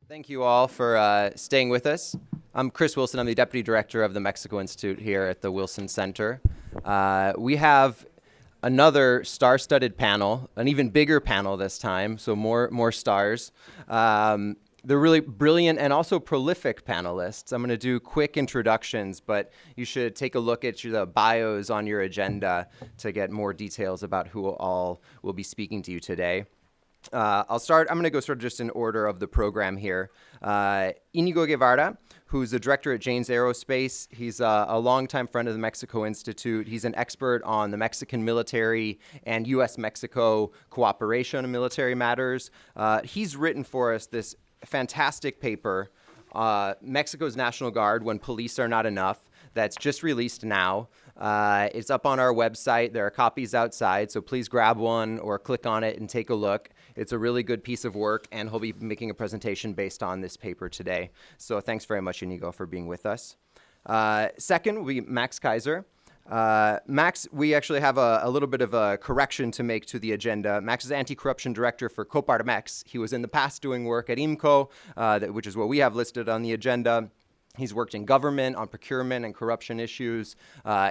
Thank you all for staying with us. I'm Chris Wilson. I'm the Deputy Director of the Mexico Institute here at the Wilson Center. We have another star-studded panel, an even bigger panel this time, so more stars. They're really brilliant and also prolific panelists. I'm going to do quick introductions, but you should take a look at the bios on your agenda to get more details about who all will be speaking to you today. I'm going to go sort of just in order of the program here. Inigo Guevara, who's the director at Janes Aerospace. He's a longtime friend of the Mexico Institute. He's an expert on the Mexican military and U.S. Mexico cooperation in military matters. He's written for us this fantastic paper, Mexico's National Guard When Police Are Not Enough, that's just released now. It's up on our website. There are copies outside, so please grab one or click on it and take a look. It's a really good piece of work, and he'll be making a presentation based on this paper today. So thanks very much, Inigo, for being with us. Second will be Max Kaiser. Max, we actually have a little bit of a correction to make to the agenda. Max is anti-corruption director for Coparmex. He was in the past doing work at IMCO, which is what we have listed on the agenda. He's worked in government on procurement and corruption issues.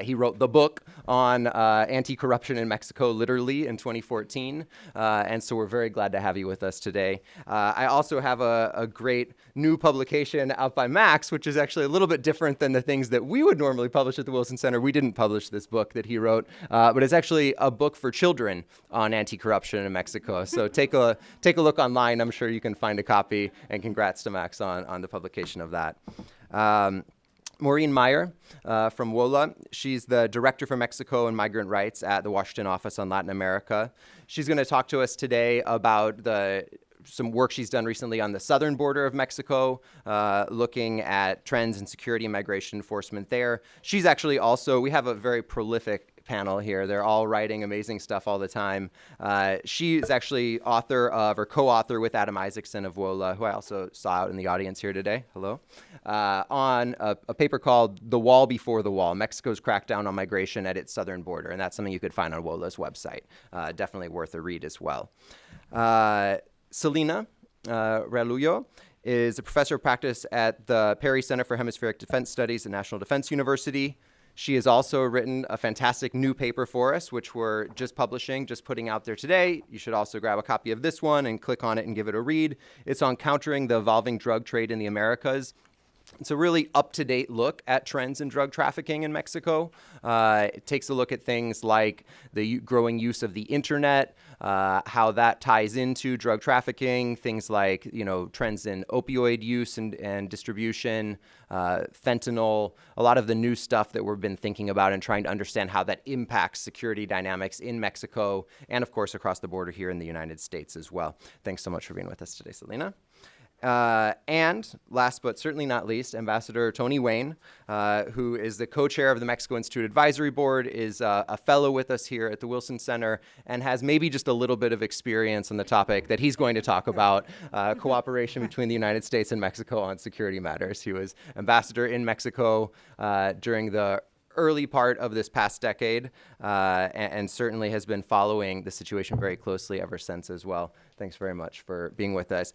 He wrote the book on anti-corruption in Mexico, literally, in 2014. And so we're very glad to have you with us today. I also have a great new publication out by Max, which is actually a little bit different than the things that we would normally publish at the Wilson Center. We didn't publish this book that he wrote, but it's actually a book for children on anti-corruption in Mexico. So take a look online. I'm sure you can find a copy. And congrats to Max on the publication of that. Maureen Meyer from WOLA. She's the Director for Mexico and Migrant Rights at the Washington Office on Latin America. She's going to talk to us today about some work she's done recently on the southern border of Mexico, looking at trends in security and migration enforcement there. She's actually also, we have a very prolific panel here. They're all writing amazing stuff all the time. She is actually author of, or co-author with Adam Isaacson of WOLA, who I also saw out in the audience here today, hello, on a paper called The Wall Before the Wall, Mexico's Crackdown on Migration at its Southern Border. And that's something you could find on WOLA's website. Definitely worth a read as well. Selena Realullo is a professor of practice at the Perry Center for Hemispheric Defense Studies at National Defense University. She has also written a fantastic new paper for us, which we're just putting out there today. You should also grab a copy of this one and click on it and give it a read. It's on countering the evolving drug trade in the Americas. It's a really up-to-date look at trends in drug trafficking in Mexico. It takes a look at things like the growing use of the internet, how that ties into drug trafficking, things like trends in opioid use and distribution, fentanyl, a lot of the new stuff that we've been thinking about and trying to understand how that impacts security dynamics in Mexico and, of course, across the border here in the United States as well. Thanks so much for being with us today, Selena. And last but certainly not least, Ambassador Tony Wayne, who is the co-chair of the Mexico Institute Advisory Board, is a fellow with us here at the Wilson Center and has maybe just a little bit of experience on the topic that he's going to talk about, cooperation between the United States and Mexico on security matters. He was ambassador in Mexico during the early part of this past decade and certainly has been following the situation very closely ever since as well. Thanks very much for being with us.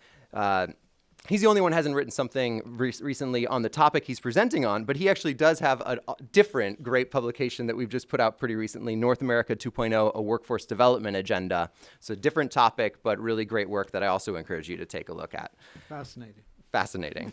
He's the only one who hasn't written something recently on the topic he's presenting on, but he actually does have a different great publication that we've just put out pretty recently, North America 2.0, a Workforce Development Agenda. So different topic, but really great work that I also encourage you to take a look at. Fascinating.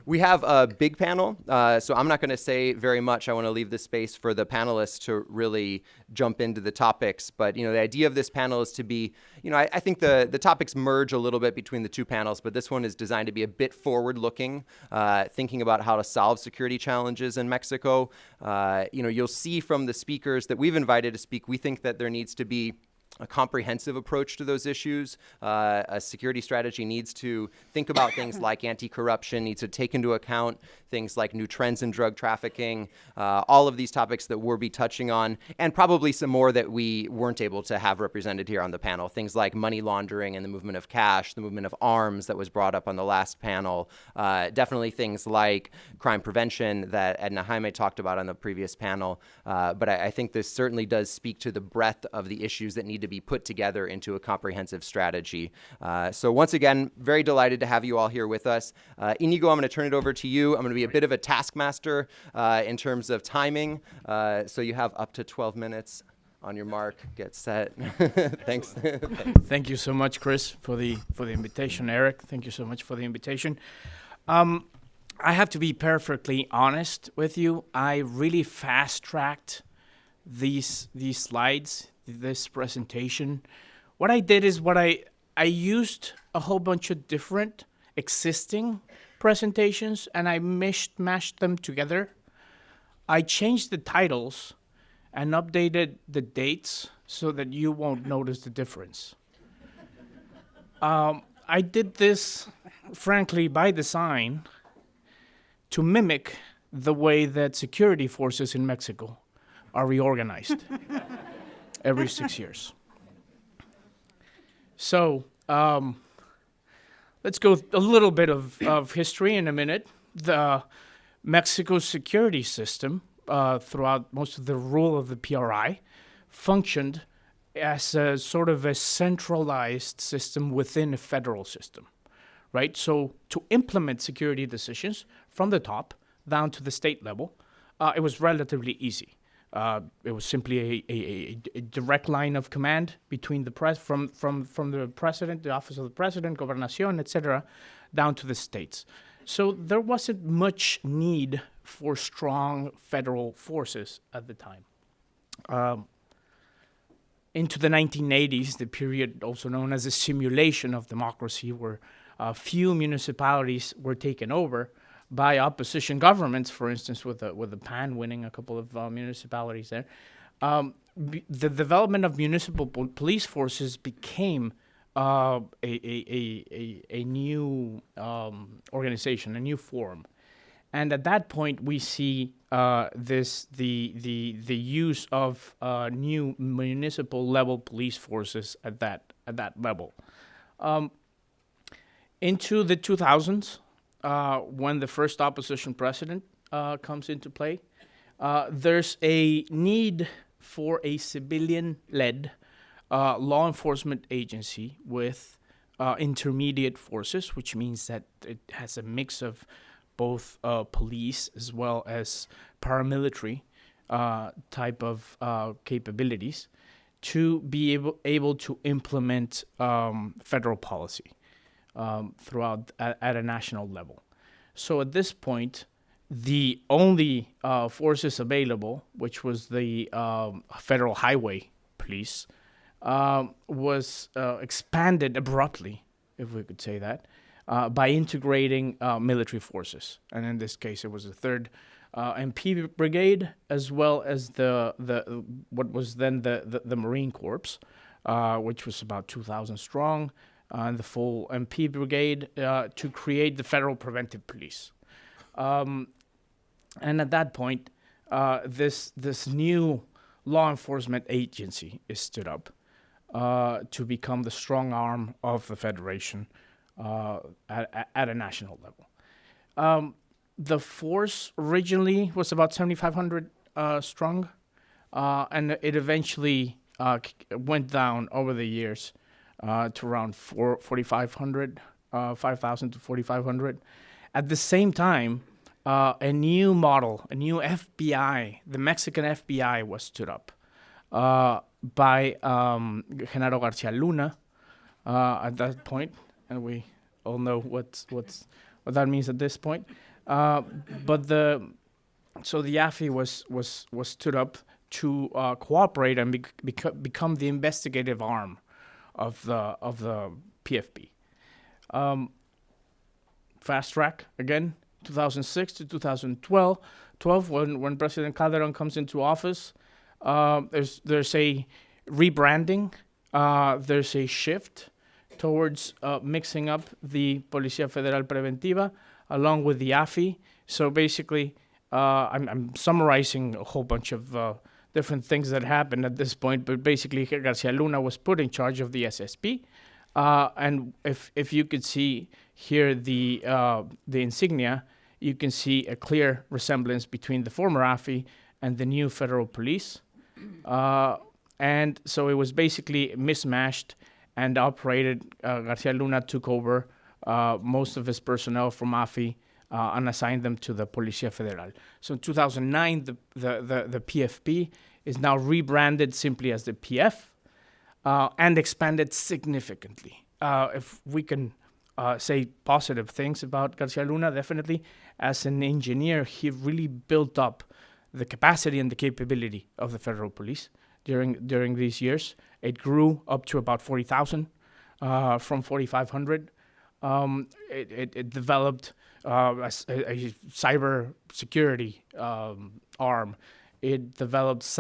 We have a big panel, so I'm not going to say very much. I want to leave the space for the panelists to really jump into the topics. But, the idea of this panel is to be, I think the topics merge a little bit between the two panels, but this one is designed to be a bit forward-looking, thinking about how to solve security challenges in Mexico. You'll see from the speakers that we've invited to speak, we think that there needs to be a comprehensive approach to those issues. A security strategy needs to think about things like anti-corruption, needs to take into account things like new trends in drug trafficking, all of these topics that we'll be touching on, and probably some more that we weren't able to have represented here on the panel. Things like money laundering and the movement of cash, the movement of arms that was brought up on the last panel. Definitely things like crime prevention that Edna Jaime talked about on the previous panel. But I think this certainly does speak to the breadth of the issues that need to be put together into a comprehensive strategy. So once again, very delighted to have you all here with us. Inigo, I'm going to turn it over to you. I'm going to be a bit of a taskmaster in terms of timing. So you have up to 12 minutes. On your mark, get set. Thanks. Thank you so much, Chris, for the invitation. Eric, thank you so much for the invitation. I have to be perfectly honest with you. I really fast-tracked these slides, this presentation. What I did is I used a whole bunch of different existing presentations, and I mashed them together. I changed the titles and updated the dates so that you won't notice the difference. I did this, frankly, by design to mimic the way that security forces in Mexico are reorganized every 6 years. So let's go a little bit of history in a minute. The Mexico's security system throughout most of the rule of the PRI, functioned as a sort of a centralized system within a federal system, right? So to implement security decisions from the top down to the state level, it was relatively easy. It was simply a direct line of command between the from the president, the office of the president, gobernación, etc., down to the states. So there wasn't much need for strong federal forces at the time. Into the 1980s, the period also known as a simulation of democracy, where few municipalities were taken over by opposition governments, for instance, with the PAN winning a couple of municipalities there. The development of municipal police forces became a new organization, a new form. And at that point, we see the use of new municipal level police forces at that level. Into the 2000s, when the first opposition president comes into play, there's a need for a civilian-led law enforcement agency with intermediate forces, which means that it has a mix of both police as well as paramilitary type of capabilities to be able to implement federal policy throughout at a national level. So at this point, the only forces available, which was the Federal Highway Police, was expanded abruptly, if we could say that, by integrating military forces. And in this case, it was the 3rd MP Brigade, as well as the what was then the Marine Corps, which was about 2,000 strong, and the full MP Brigade to create the Federal Preventive Police. And at that point, this new law enforcement agency is stood up to become the strong arm of the Federation at a national level. The force originally was about 7,500 strong, and it eventually went down over the years to around 4,500, 5,000 to 4,500. At the same time, a new model, a new FBI, the Mexican FBI was stood up by Genaro Garcia Luna at that point, and we all know what that means at this point. But the AFI was stood up to cooperate and become the investigative arm of the PFP. Fast track again, 2006 to 2012. When President Calderon comes into office, there's a rebranding. There's a shift towards mixing up the Policía Federal Preventiva along with the AFI. So basically, I'm summarizing a whole bunch of different things that happened at this point, but basically Garcia Luna was put in charge of the SSP. And if you could see here the insignia, you can see a clear resemblance between the former AFI and the new federal police. And so it was basically mismatched and operated. Garcia Luna took over most of his personnel from AFI and assigned them to the Policía Federal. So in 2009, the PFP is now rebranded simply as the PF and expanded significantly. If we can say positive things about Garcia Luna, definitely, as an engineer, he really built up the capacity and the capability of the federal police during these years. It grew up to about 40,000 from 4,500. It developed a cyber security arm. It developed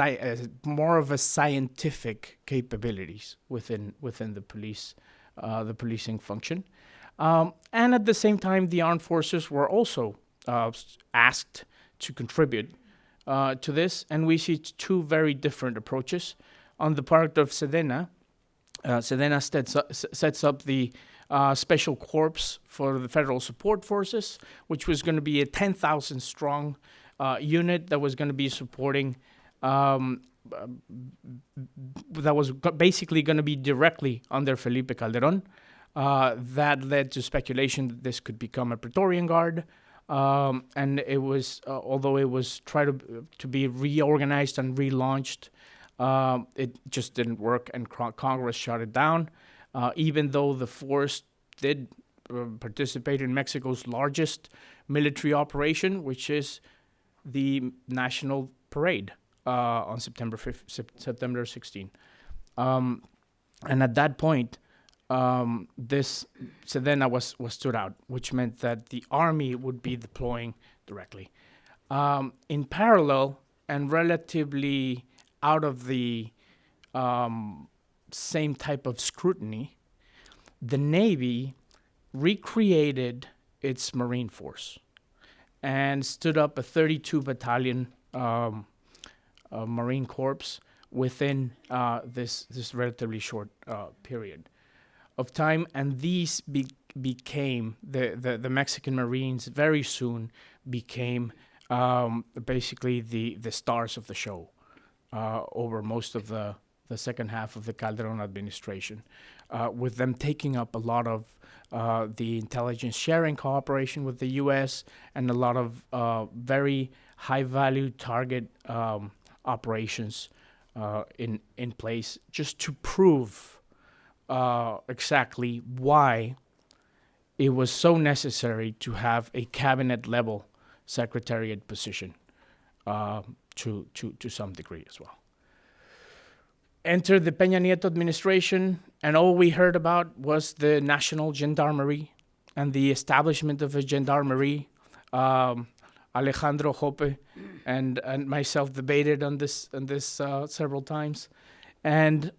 more of a scientific capabilities within the police, the policing function. And at the same time, the armed forces were also asked to contribute to this, and we see two very different approaches. On the part of Sedena, Sedena sets up the Special Corps for the Federal Support Forces, which was going to be a 10,000 strong unit that was going to be supporting, that was basically going to be directly under Felipe Calderon. That led to speculation that this could become a Praetorian Guard. And it was, although it was tried to be reorganized and relaunched, it just didn't work, and Congress shut it down. Even though the force did participate in Mexico's largest military operation, which is the National Parade on September 16. And at that point, this Sedena was stood out, which meant that the army would be deploying directly. In parallel, and relatively out of the same type of scrutiny, the Navy recreated its Marine force and stood up a 32 battalion Marine Corps within this relatively short period of time. And these became, the Mexican Marines very soon became basically the stars of the show over most of the second half of the Calderon administration, with them taking up a lot of the intelligence sharing cooperation with the U.S. and a lot of very high-value target operations in place, just to prove exactly why it was so necessary to have a cabinet-level secretariat position to some degree as well. Entered the Peña Nieto administration, and all we heard about was the National Gendarmerie and the establishment of a gendarmerie. Alejandro Jope and myself debated on this several times. And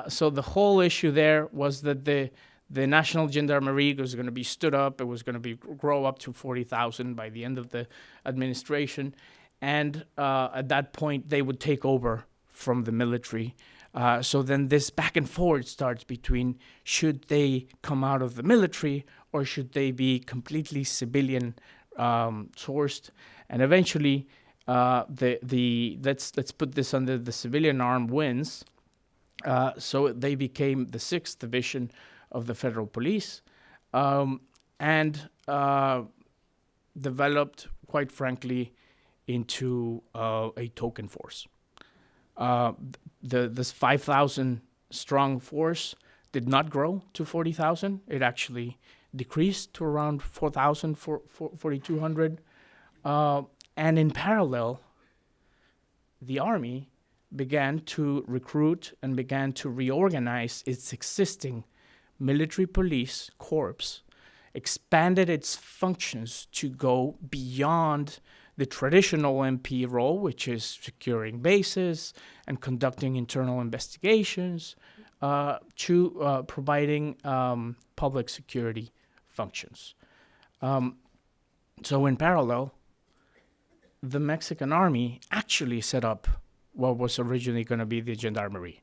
so the whole issue there was that the National Gendarmerie was going to be stood up. It was going to grow up to 40,000 by the end of the administration. And at that point, they would take over from the military. So then this back and forth starts between should they come out of the military or should they be completely civilian sourced. And eventually, let's put this under the civilian arm wins. So they became the 6th Division of the Federal Police, and developed, quite frankly, into a token force. This 5,000 strong force did not grow to 40,000. It actually decreased to around 4,000, 4,200. And in parallel, the army began to recruit and began to reorganize its existing military police corps, expanded its functions to go beyond the traditional MP role, which is securing bases and conducting internal investigations, to providing public security functions. So in parallel, the Mexican army actually set up what was originally going to be the gendarmerie.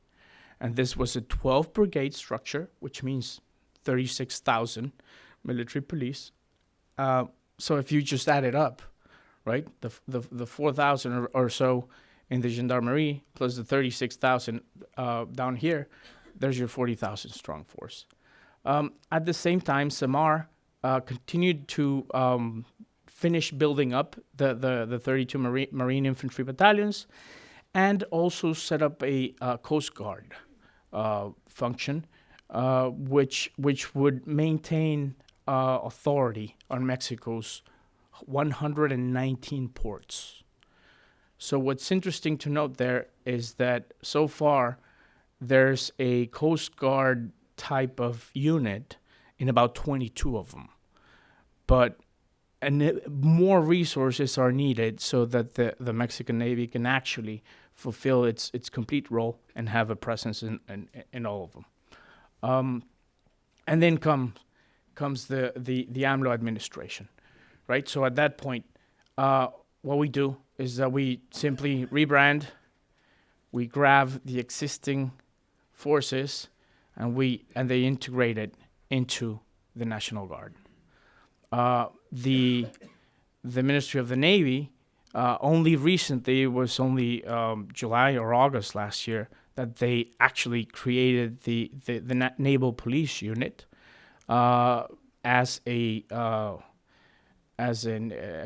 And this was a 12-brigade structure, which means 36,000 military police. So if you just add it up, right, the 4,000 or so in the gendarmerie, plus the 36,000 down here, there's your 40,000 strong force. At the same time, Samar continued to finish building up the 32 Marine Infantry battalions, and also set up a Coast Guard function, which would maintain authority on Mexico's 119 ports. So what's interesting to note there is that so far there's a Coast Guard type of unit in about 22 of them. But more resources are needed so that the Mexican Navy can actually fulfill its complete role and have a presence in all of them. And then comes the AMLO administration, right? So at that point, what we do is that we simply rebrand, we grab the existing forces, and they integrate it into the National Guard. The Ministry of the Navy only recently, it was only July or August last year, that they actually created the Naval Police Unit as an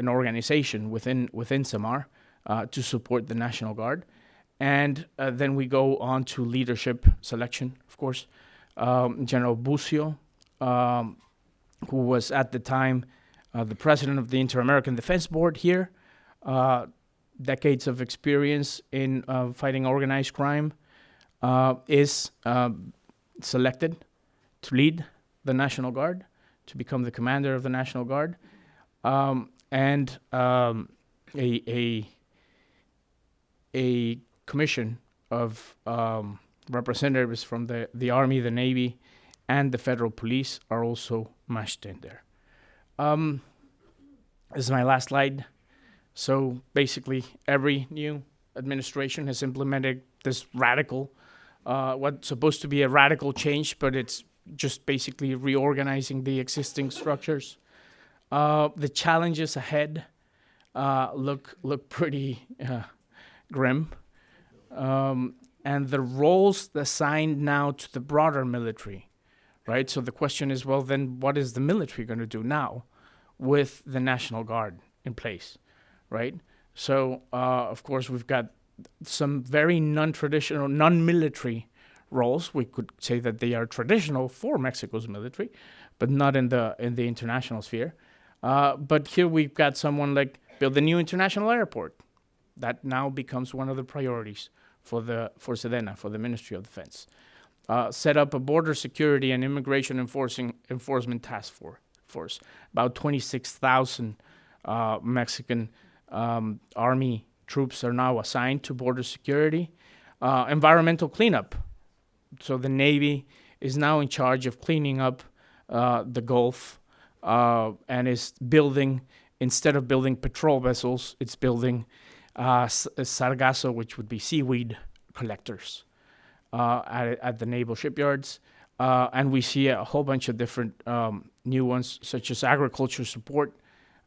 organization within Samar to support the National Guard. And then we go on to leadership selection, of course. General Bucio, who was at the time the president of the Inter-American Defense Board here, decades of experience in fighting organized crime, is selected to lead the National Guard, to become the commander of the National Guard, and a commission of representatives from the Army, the Navy, and the Federal Police are also mashed in there. This is my last slide. So basically, every new administration has implemented this radical, what's supposed to be a radical change, but it's just basically reorganizing the existing structures. The challenges ahead look pretty grim. And the roles assigned now to the broader military, right? So the question is, well, then what is the military going to do now with the National Guard in place, right? So, of course, we've got some very non-traditional, non-military roles. We could say that they are traditional for Mexico's military, but not in the international sphere. But here we've got someone like build a new international airport. That now becomes one of the priorities for SEDENA, for the Ministry of Defense. Set up a border security and immigration enforcement task force. About 26,000 Mexican Army troops are now assigned to border security. Environmental cleanup. So the Navy is now in charge of cleaning up the Gulf and is building, instead of building patrol vessels, it's building sargasso, which would be seaweed collectors at the naval shipyards. And we see a whole bunch of different new ones, such as agriculture support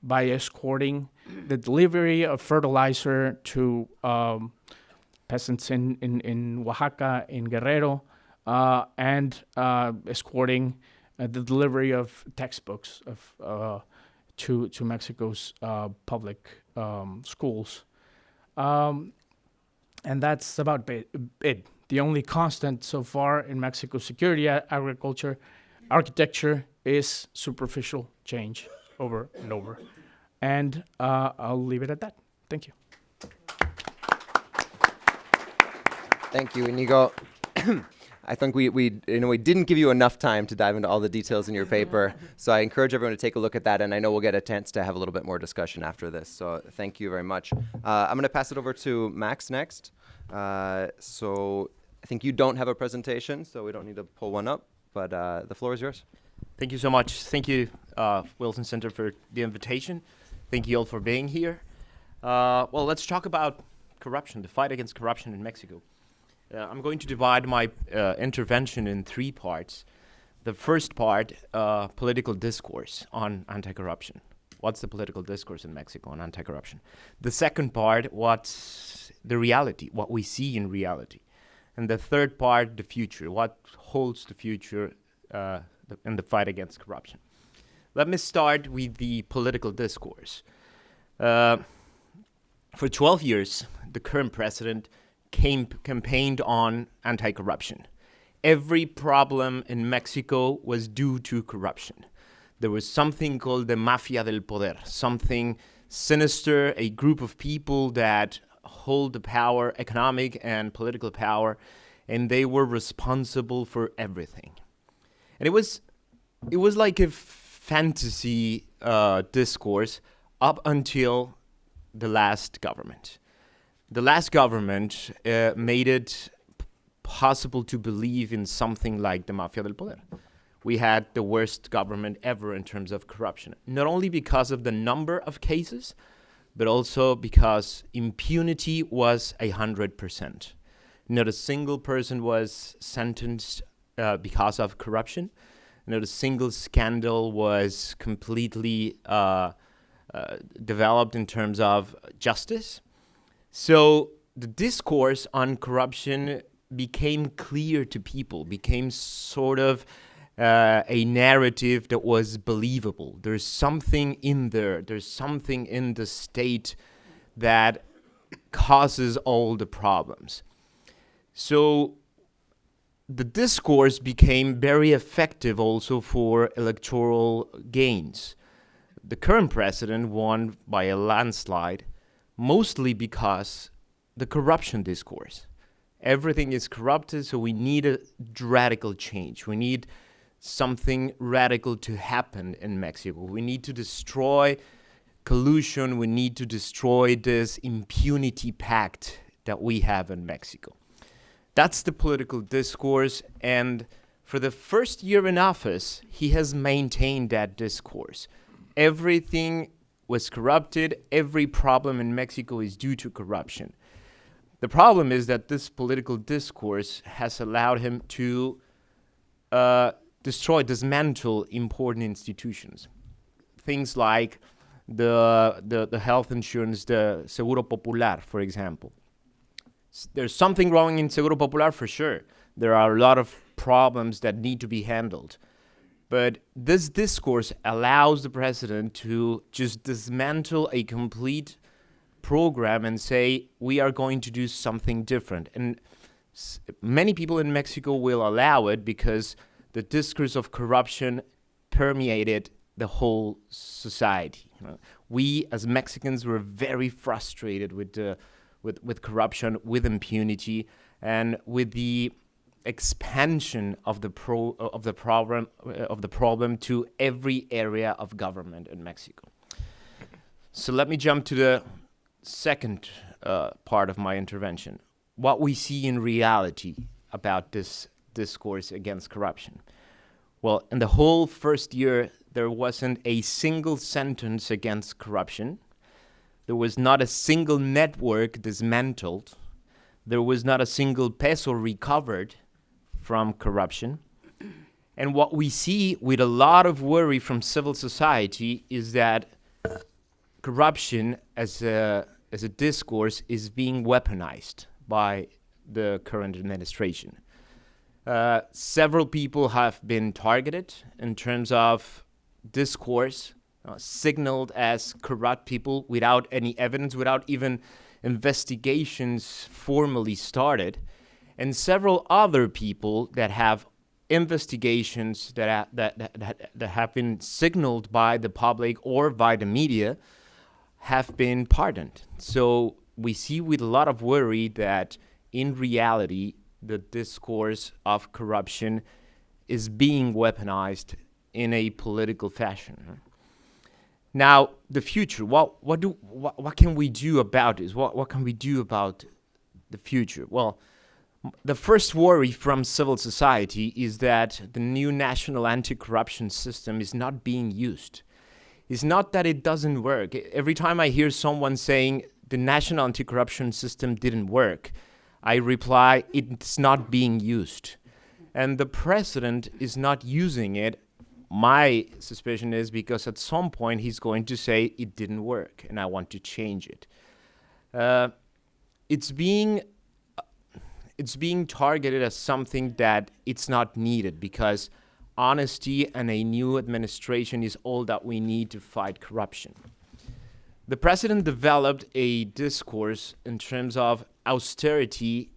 by escorting the delivery of fertilizer to peasants in Oaxaca, in Guerrero, and escorting the delivery of textbooks to Mexico's public schools. And that's about it. The only constant so far in Mexico's security agriculture architecture is superficial change over and over. And I'll leave it at that. Thank you. Thank you, Inigo. I think we didn't give you enough time to dive into all the details in your paper, so I encourage everyone to take a look at that, and I know we'll get a chance to have a little bit more discussion after this, so thank you very much. I'm going to pass it over to Max next. So I think you don't have a presentation, so we don't need to pull one up, but the floor is yours. Thank you so much. Thank you, Wilson Center, for the invitation. Thank you all for being here. Well, let's talk about corruption, the fight against corruption in Mexico. I'm going to divide my intervention in three parts. The first part, political discourse on anti-corruption. What's the political discourse in Mexico on anti-corruption? The second part, what's the reality, what we see in reality. And the third part, the future, what holds the future in the fight against corruption. Let me start with the political discourse. For 12 years, the current president campaigned on anti-corruption. Every problem in Mexico was due to corruption. There was something called the Mafia del Poder, something sinister, a group of people that hold the power, economic and political power, and they were responsible for everything. And it was like a fantasy discourse up until the last government. The last government made it possible to believe in something like the Mafia del Poder. We had the worst government ever in terms of corruption, not only because of the number of cases, but also because impunity was 100%. Not a single person was sentenced because of corruption. Not a single scandal was completely developed in terms of justice. So the discourse on corruption became clear to people, became sort of a narrative that was believable. There's something in there. There's something in the state that causes all the problems. So the discourse became very effective also for electoral gains. The current president won by a landslide, mostly because the corruption discourse. Everything is corrupted, so we need a radical change. We need something radical to happen in Mexico. We need to destroy collusion. We need to destroy this impunity pact that we have in Mexico. That's the political discourse, and for the first year in office, he has maintained that discourse. Everything was corrupted. Every problem in Mexico is due to corruption. The problem is that this political discourse has allowed him to dismantle important institutions. Things like the health insurance, the Seguro Popular, for example. There's something wrong in Seguro Popular for sure. There are a lot of problems that need to be handled. But this discourse allows the president to just dismantle a complete program and say, we are going to do something different. And many people in Mexico will allow it because the discourse of corruption permeated the whole society. We as Mexicans were very frustrated with corruption, with impunity, and with the expansion of the problem to every area of government in Mexico. So let me jump to the second part of my intervention. What we see in reality about this discourse against corruption. Well, in the whole first year, there wasn't a single sentence against corruption. There was not a single network dismantled. There was not a single peso recovered from corruption. And what we see with a lot of worry from civil society is that corruption as a discourse is being weaponized by the current administration. Several people have been targeted in terms of discourse, signaled as corrupt people without any evidence, without even investigations formally started, and several other people that have investigations that have been signaled by the public or by the media have been pardoned. So we see with a lot of worry that in reality, the discourse of corruption is being weaponized in a political fashion. Now, the future. What can we do about this? What can we do about the future? Well, the first worry from civil society is that the new national anti-corruption system is not being used. It's not that it doesn't work. Every time I hear someone saying the national anti-corruption system didn't work, I reply, it's not being used. And the president is not using it. My suspicion is because at some point he's going to say it didn't work and I want to change it. it's being targeted as something that it's not needed, because honesty and a new administration is all that we need to fight corruption. The president developed a discourse in terms of austerity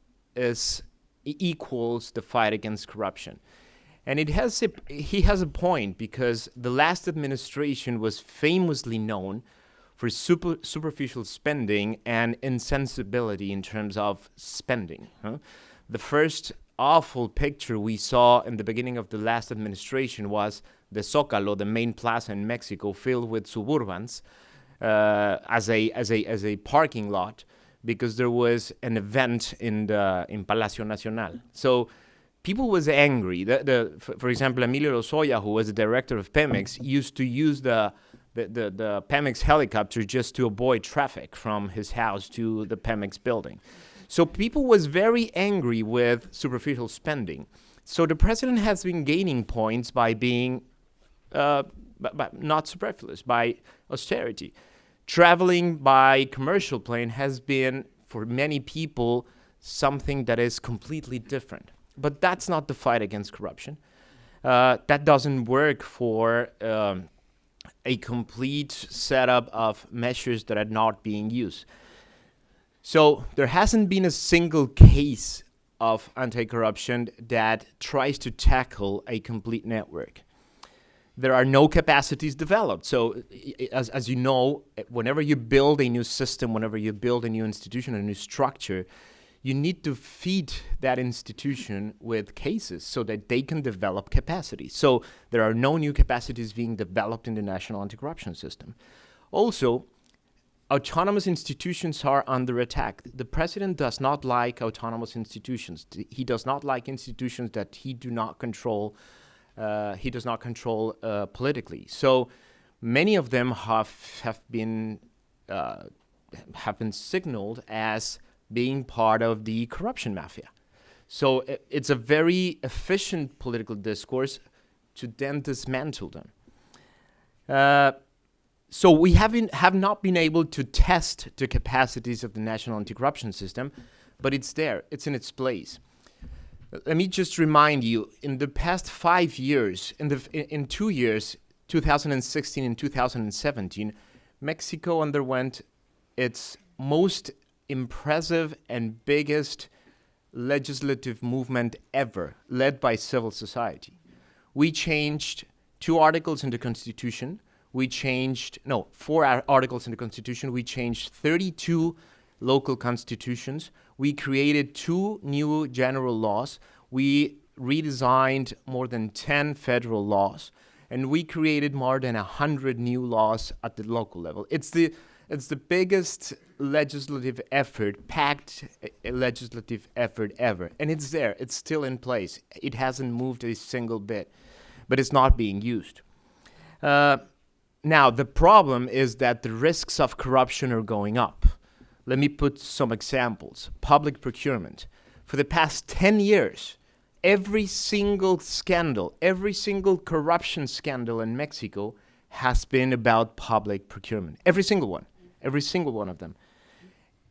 equals the fight against corruption. And he has a point, because the last administration was famously known for superficial spending and insensibility in terms of spending. The first awful picture we saw in the beginning of the last administration was the Zócalo, the main plaza in Mexico, filled with suburbans as a parking lot, because there was an event in Palacio Nacional. So people was angry. For example, Emilio Lozoya, who was the director of Pemex, used to use the Pemex helicopter just to avoid traffic from his house to the Pemex building. So people was very angry with superficial spending. So the president has been gaining points by being not superfluous, by austerity. Traveling by commercial plane has been, for many people, something that is completely different. But that's not the fight against corruption. That doesn't work for a complete setup of measures that are not being used. So there hasn't been a single case of anti-corruption that tries to tackle a complete network. There are no capacities developed. So as you know, whenever you build a new system, whenever you build a new institution, a new structure, you need to feed that institution with cases so that they can develop capacity. So there are no new capacities being developed in the national anti-corruption system. Also, autonomous institutions are under attack. The president does not like autonomous institutions. He does not like institutions that he does not control politically. So many of them have been signaled as being part of the corruption mafia. So it's a very efficient political discourse to then dismantle them. So we have not been able to test the capacities of the national anti-corruption system, but it's there, it's in its place. Let me just remind you, in the past 5 years, in 2 years, 2016 and 2017, Mexico underwent its most impressive and biggest legislative movement ever, led by civil society. We changed 2 articles in the Constitution. We changed, 4 articles in the Constitution. We changed 32 local constitutions. We created 2 new general laws. We redesigned more than 10 federal laws. And we created more than 100 new laws at the local level. It's the biggest legislative effort, packed legislative effort ever. And it's there. It's still in place. It hasn't moved a single bit. But it's not being used. Now, the problem is that the risks of corruption are going up. Let me put some examples. Public procurement. For the past 10 years, every single scandal, every single corruption scandal in Mexico has been about public procurement. Every single one of them.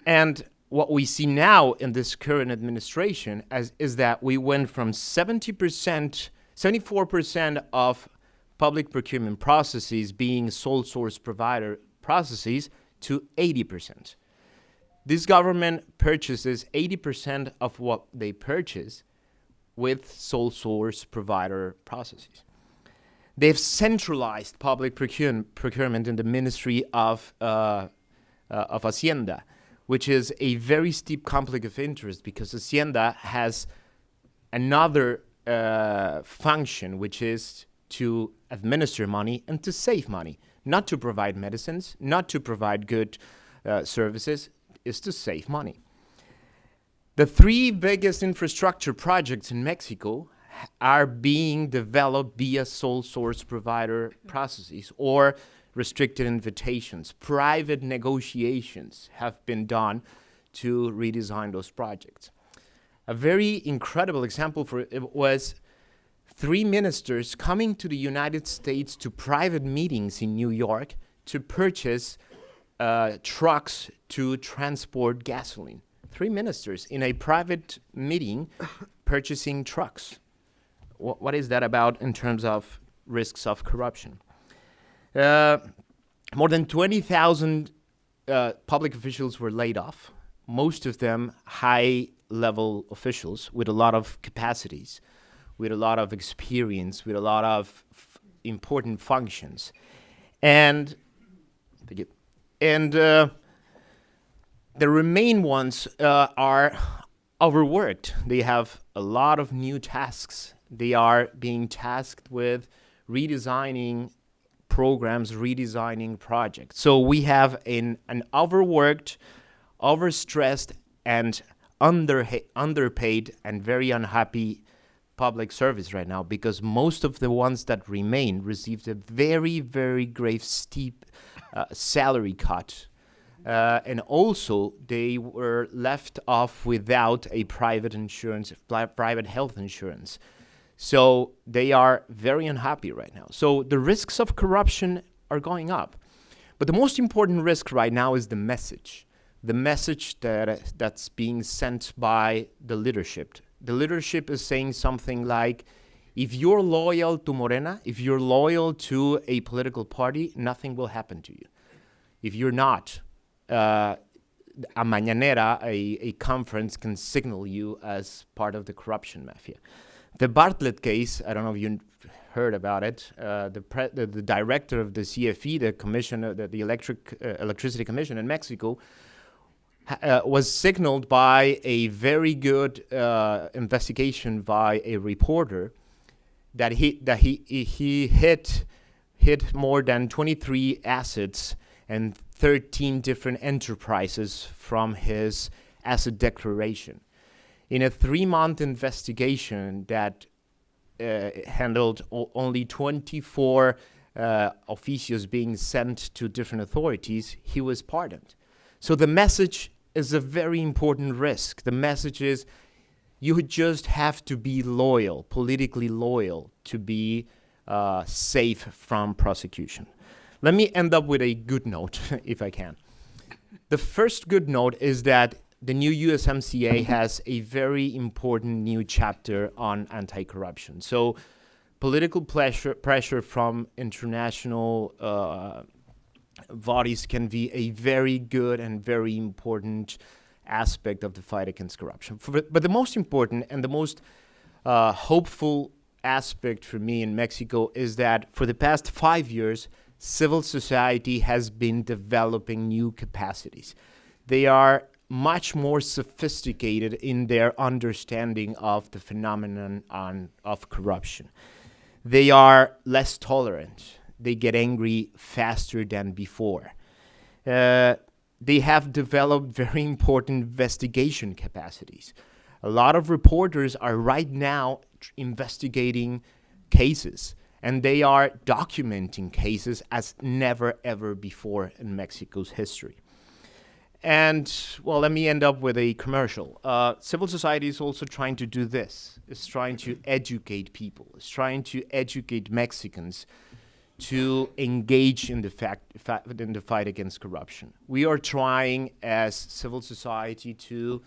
And what we see now in this current administration is that we went from 74% of public procurement processes being sole source provider processes to 80%. This government purchases 80% of what they purchase with sole source provider processes. They've centralized public procurement in the Ministry of Hacienda, which is a very steep conflict of interest because Hacienda has another function, which is to administer money and to save money, not to provide medicines, not to provide good services, is to save money. The 3 biggest infrastructure projects in Mexico are being developed via sole source provider processes or restricted invitations. Private negotiations have been done to redesign those projects. A very incredible example for it was 3 ministers coming to the United States to private meetings in New York to purchase trucks to transport gasoline. 3 ministers in a private meeting purchasing trucks. What is that about in terms of risks of corruption? More than 20,000 public officials were laid off, most of them high-level officials with a lot of capacities, with a lot of experience, with a lot of important functions. And thank you. And the remain ones are overworked. They have a lot of new tasks. They are being tasked with redesigning programs, redesigning projects. So we have an overworked, overstressed, and underpaid and very unhappy public service right now, because most of the ones that remain received a very, very grave, steep salary cut. And also, they were left off without a private insurance, private health insurance. So they are very unhappy right now. So the risks of corruption are going up. But the most important risk right now is the message that's being sent by the leadership. The leadership is saying something like, if you're loyal to Morena, if you're loyal to a political party, nothing will happen to you. If you're not, a mañanera, a conference can signal you as part of the corruption mafia. The Bartlett case, I don't know if you heard about it, the director of the CFE, the commission, the Electricity Commission in Mexico, was signaled by a very good investigation by a reporter that he hit more than 23 assets and 13 different enterprises from his asset declaration. In a 3-month investigation that handled only 24 oficios being sent to different authorities, he was pardoned. So the message is a very important risk. The message is you just have to be loyal, politically loyal, to be safe from prosecution. Let me end up with a good note, if I can. The first good note is that the new USMCA has a very important new chapter on anti-corruption. So political pressure from international bodies can be a very good and very important aspect of the fight against corruption. But the most important and the most hopeful aspect for me in Mexico is that for the past 5 years, civil society has been developing new capacities. They are much more sophisticated in their understanding of the phenomenon of corruption. They are less tolerant. They get angry faster than before. They have developed very important investigation capacities. A lot of reporters are right now investigating cases, and they are documenting cases as never ever before in Mexico's history. And, well, let me end up with a commercial. Civil society is also trying to do this. It's trying to educate people. It's trying to educate Mexicans to engage in the fight against corruption. We are trying, as civil society, to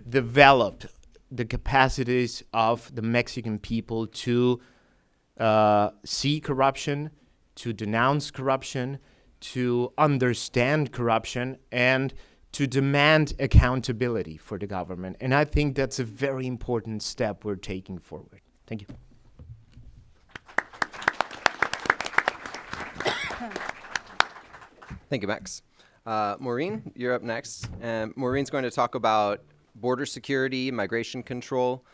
develop the capacities of the Mexican people to see corruption, to denounce corruption, to understand corruption, and to demand accountability for the government. And I think that's a very important step we're taking forward. Thank you. Thank you, Max. Maureen, you're up next. Maureen's going to talk about border security, migration control.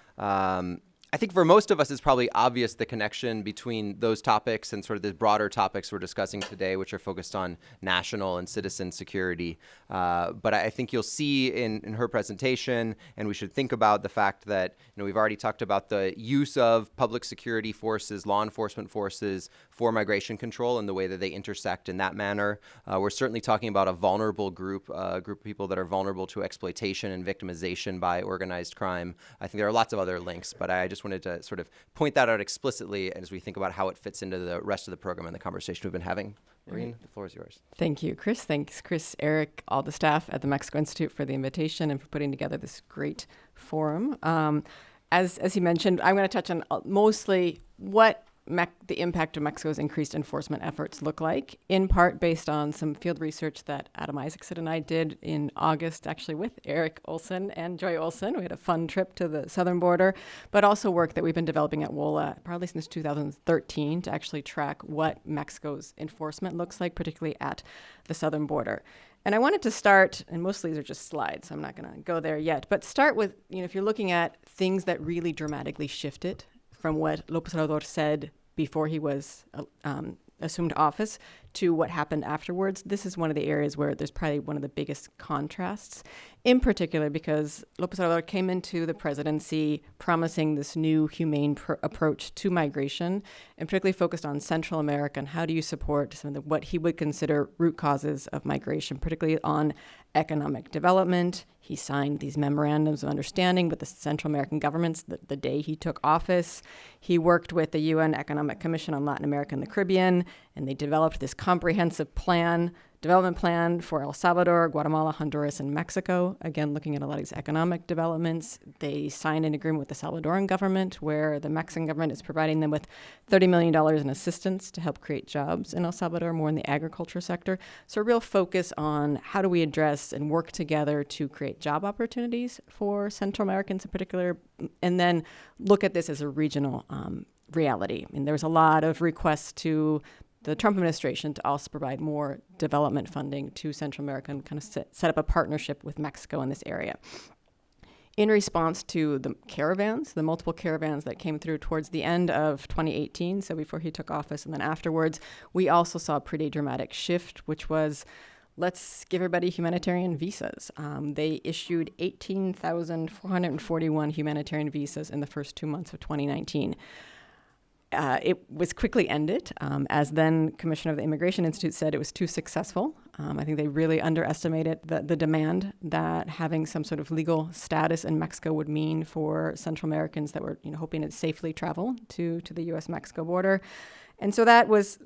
I think for most of us, it's probably obvious the connection between those topics and sort of the broader topics we're discussing today, which are focused on national and citizen security. But I think you'll see in her presentation, and we should think about the fact that we've already talked about the use of public security forces, law enforcement forces for migration control and the way that they intersect in that manner. We're certainly talking about a vulnerable group of people that are vulnerable to exploitation and victimization by organized crime. I think there are lots of other links, but I just wanted to sort of point that out explicitly as we think about how it fits into the rest of the program and the conversation we've been having Maureen, the floor is yours. Thank you, Chris. Thanks, Chris, Eric, all the staff at the Mexico Institute for the invitation and for putting together this great forum. As he mentioned, I'm going to touch on mostly what the impact of Mexico's increased enforcement efforts look like, in part based on some field research that Adam Isaacson and I did in August, actually with Eric Olson and Joy Olson. We had a fun trip to the southern border, but also work that we've been developing at WOLA probably since 2013 to actually track what Mexico's enforcement looks like, particularly at the southern border. And I wanted to start, and most of these are just slides, so I'm not going to go there yet, but start with, if you're looking at things that really dramatically shifted from what López Obrador said before he was assumed office to what happened afterwards, this is one of the areas where there's probably one of the biggest contrasts, in particular because López Obrador came into the presidency promising this new humane approach to migration, and particularly focused on Central America and how do you support some of what he would consider root causes of migration, particularly on economic development. He signed these memorandums of understanding with the Central American governments the day he took office. He worked with the UN Economic Commission on Latin America and the Caribbean, and they developed this comprehensive development plan for El Salvador, Guatemala, Honduras, and Mexico. Again, looking at a lot of these economic developments. They signed an agreement with the Salvadoran government where the Mexican government is providing them with $30 million in assistance to help create jobs in El Salvador, more in the agriculture sector. So a real focus on how do we address and work together to create job opportunities for Central Americans in particular, and then look at this as a regional reality. I mean, there was a lot of requests to the Trump administration to also provide more development funding to Central America and kind of set up a partnership with Mexico in this area. In response to the multiple caravans that came through towards the end of 2018, so before he took office and then afterwards, we also saw a pretty dramatic shift, which was let's give everybody humanitarian visas. They issued 18,441 humanitarian visas in the first 2 months of 2019. It was quickly ended. As then Commissioner of the Immigration Institute said, it was too successful. I think they really underestimated the demand that having some sort of legal status in Mexico would mean for Central Americans that were hoping to safely travel to the U.S. Mexico border. And so that was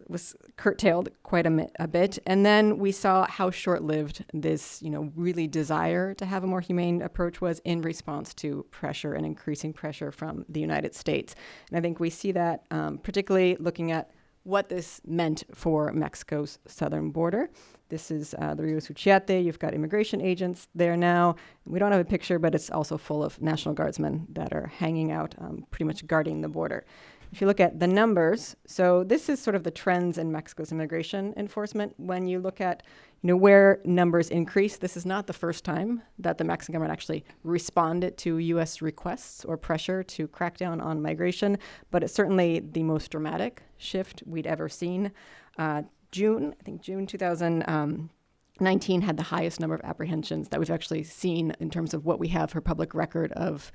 curtailed quite a bit. And then we saw how short-lived this, really desire to have a more humane approach was in response to pressure and increasing pressure from the United States. And I think we see that particularly looking at what this meant for Mexico's southern border. This is the Rio Suchiate. You've got immigration agents there now. We don't have a picture, but it's also full of National Guardsmen that are hanging out, pretty much guarding the border. If you look at the numbers, so this is sort of the trends in Mexico's immigration enforcement. When you look at, where numbers increase, this is not the first time that the Mexican government actually responded to U.S. requests or pressure to crack down on migration, but it's certainly the most dramatic shift we'd ever seen. June 2019 had the highest number of apprehensions that we've actually seen in terms of what we have for public record of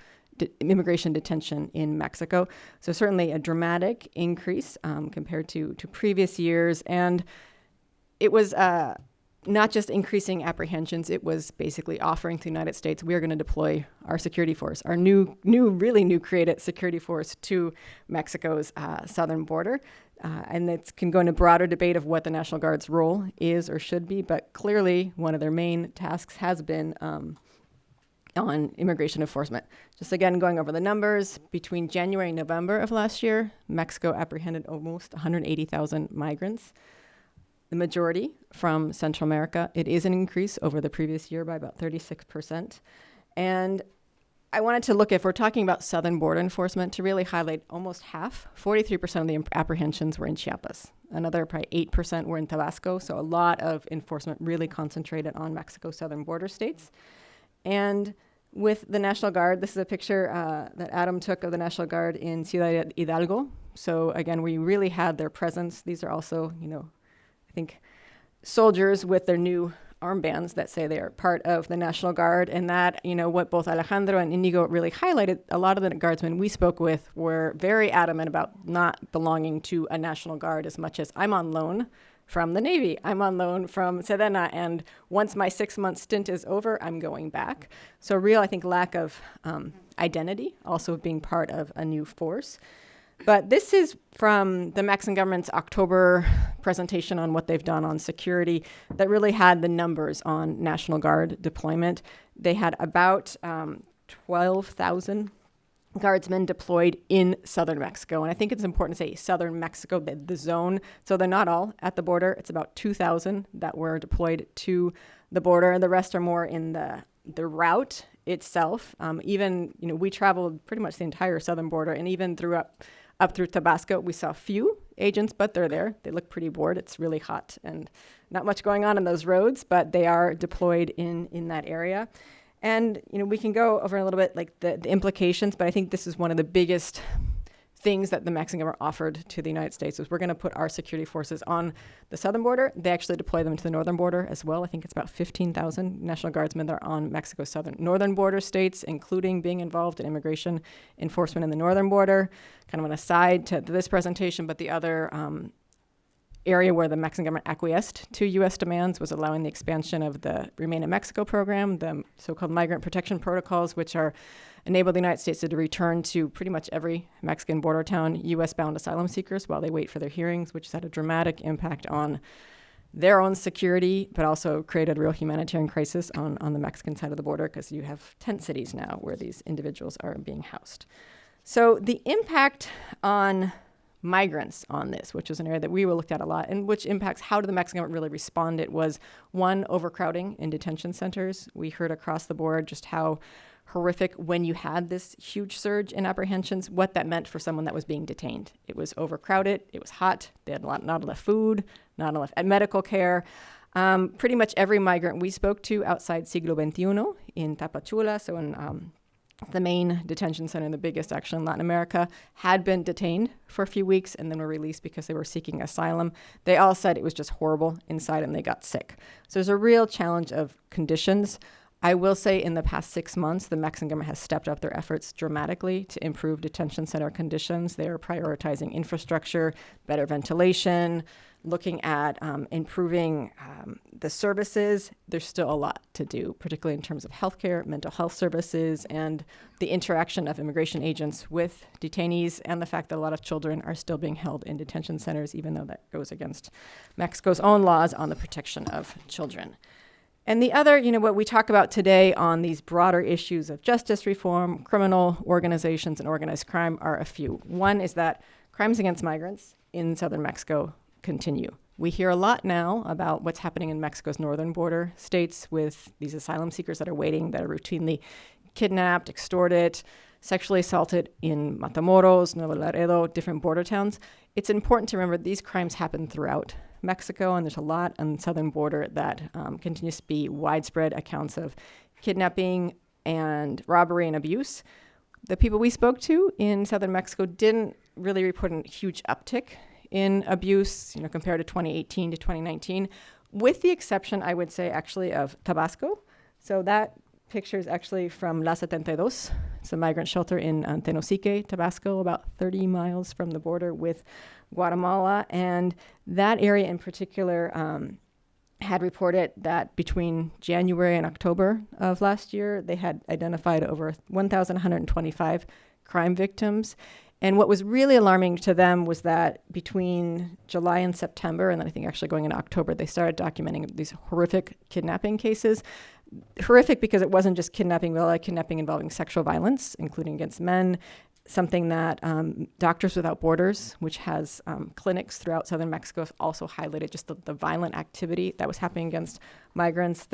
immigration detention in Mexico. So certainly a dramatic increase compared to previous years. And it was not just increasing apprehensions, it was basically offering to the United States, we are going to deploy our security force, our really new created security force to Mexico's southern border. And it can go into broader debate of what the National Guard's role is or should be, but clearly one of their main tasks has been on immigration enforcement. Just again, going over the numbers, between January and November of last year, Mexico apprehended almost 180,000 migrants, the majority from Central America. It is an increase over the previous year by about 36%. And I wanted to look, if we're talking about southern border enforcement, to really highlight almost half, 43% of the apprehensions were in Chiapas. Another probably 8% were in Tabasco. So a lot of enforcement really concentrated on Mexico's southern border states. And with the National Guard, this is a picture that Adam took of the National Guard in Ciudad Hidalgo. So again, we really had their presence. These are also, I think, soldiers with their new armbands that say they are part of the National Guard. And that, what both Alejandro and Inigo really highlighted, a lot of the guardsmen we spoke with were very adamant about not belonging to a National Guard as much as I'm on loan from the Navy. I'm on loan from Sedena, and once my 6-month stint is over, I'm going back. So real, I think, lack of identity, also being part of a new force. But this is from the Mexican government's October presentation on what they've done on security that really had the numbers on National Guard deployment. They had about 12,000 guardsmen deployed in southern Mexico. And I think it's important to say southern Mexico, the zone. So they're not all at the border. It's about 2,000 that were deployed to the border. And the rest are more in the route itself. Even, we traveled pretty much the entire southern border, and even up through Tabasco, we saw few agents, but they're there. They look pretty bored. It's really hot and not much going on those roads, but they are deployed in that area. And, we can go over a little bit like the implications, but I think this is one of the biggest things that the Mexican government offered to the United States is we're going to put our security forces on the southern border. They actually deploy them to the northern border as well. I think it's about 15,000 National Guardsmen that are on Mexico's northern border states, including being involved in immigration enforcement in the northern border. Kind of an aside to this presentation, but the other area where the Mexican government acquiesced to U.S. demands was allowing the expansion of the Remain in Mexico program, the so-called migrant protection protocols, which enable the United States to return to pretty much every Mexican border town U.S.-bound asylum seekers while they wait for their hearings, which has had a dramatic impact on their own security, but also created a real humanitarian crisis on the Mexican side of the border because you have tent cities now where these individuals are being housed. So the impact on migrants on this, which was an area that we looked at a lot, and which impacts how did the Mexican government really respond. It was, one, overcrowding in detention centers. We heard across the board just how horrific when you had this huge surge in apprehensions, what that meant for someone that was being detained. It was overcrowded, it was hot, they had not enough food, not enough medical care. Pretty much every migrant we spoke to outside Siglo XXI in Tapachula, so in the main detention center, the biggest actually in Latin America, had been detained for a few weeks and then were released because they were seeking asylum. They all said it was just horrible inside and they got sick. So there's a real challenge of conditions. I will say in the past 6 months, the Mexican government has stepped up their efforts dramatically to improve detention center conditions. They are prioritizing infrastructure, better ventilation, looking at improving the services. There's still a lot to do, particularly in terms of healthcare, mental health services, and the interaction of immigration agents with detainees, and the fact that a lot of children are still being held in detention centers, even though that goes against Mexico's own laws on the protection of children. And the other, what we talk about today on these broader issues of justice reform, criminal organizations, and organized crime are a few. One is that crimes against migrants in southern Mexico continue. We hear a lot now about what's happening in Mexico's northern border states with these asylum seekers that are waiting, that are routinely kidnapped, extorted, sexually assaulted in Matamoros, Nuevo Laredo, different border towns. It's important to remember these crimes happen throughout Mexico, and there's a lot on the southern border that continues to be widespread accounts of kidnapping and robbery and abuse. The people we spoke to in southern Mexico didn't really report a huge uptick in abuse, compared to 2018 to 2019, with the exception, I would say, actually, of Tabasco. So that picture is actually from La 72. It's a migrant shelter in Tenosique, Tabasco, about 30 miles from the border with Guatemala. And that area in particular had reported that between January and October of last year, they had identified over 1,125 crime victims. And what was really alarming to them was that between July and September, and then I think actually going into October, they started documenting these horrific kidnapping cases. Horrific because it wasn't just kidnapping, but like kidnapping involving sexual violence, including against men, something that Doctors Without Borders, which has clinics throughout southern Mexico, also highlighted just the violent activity that was happening against migrants.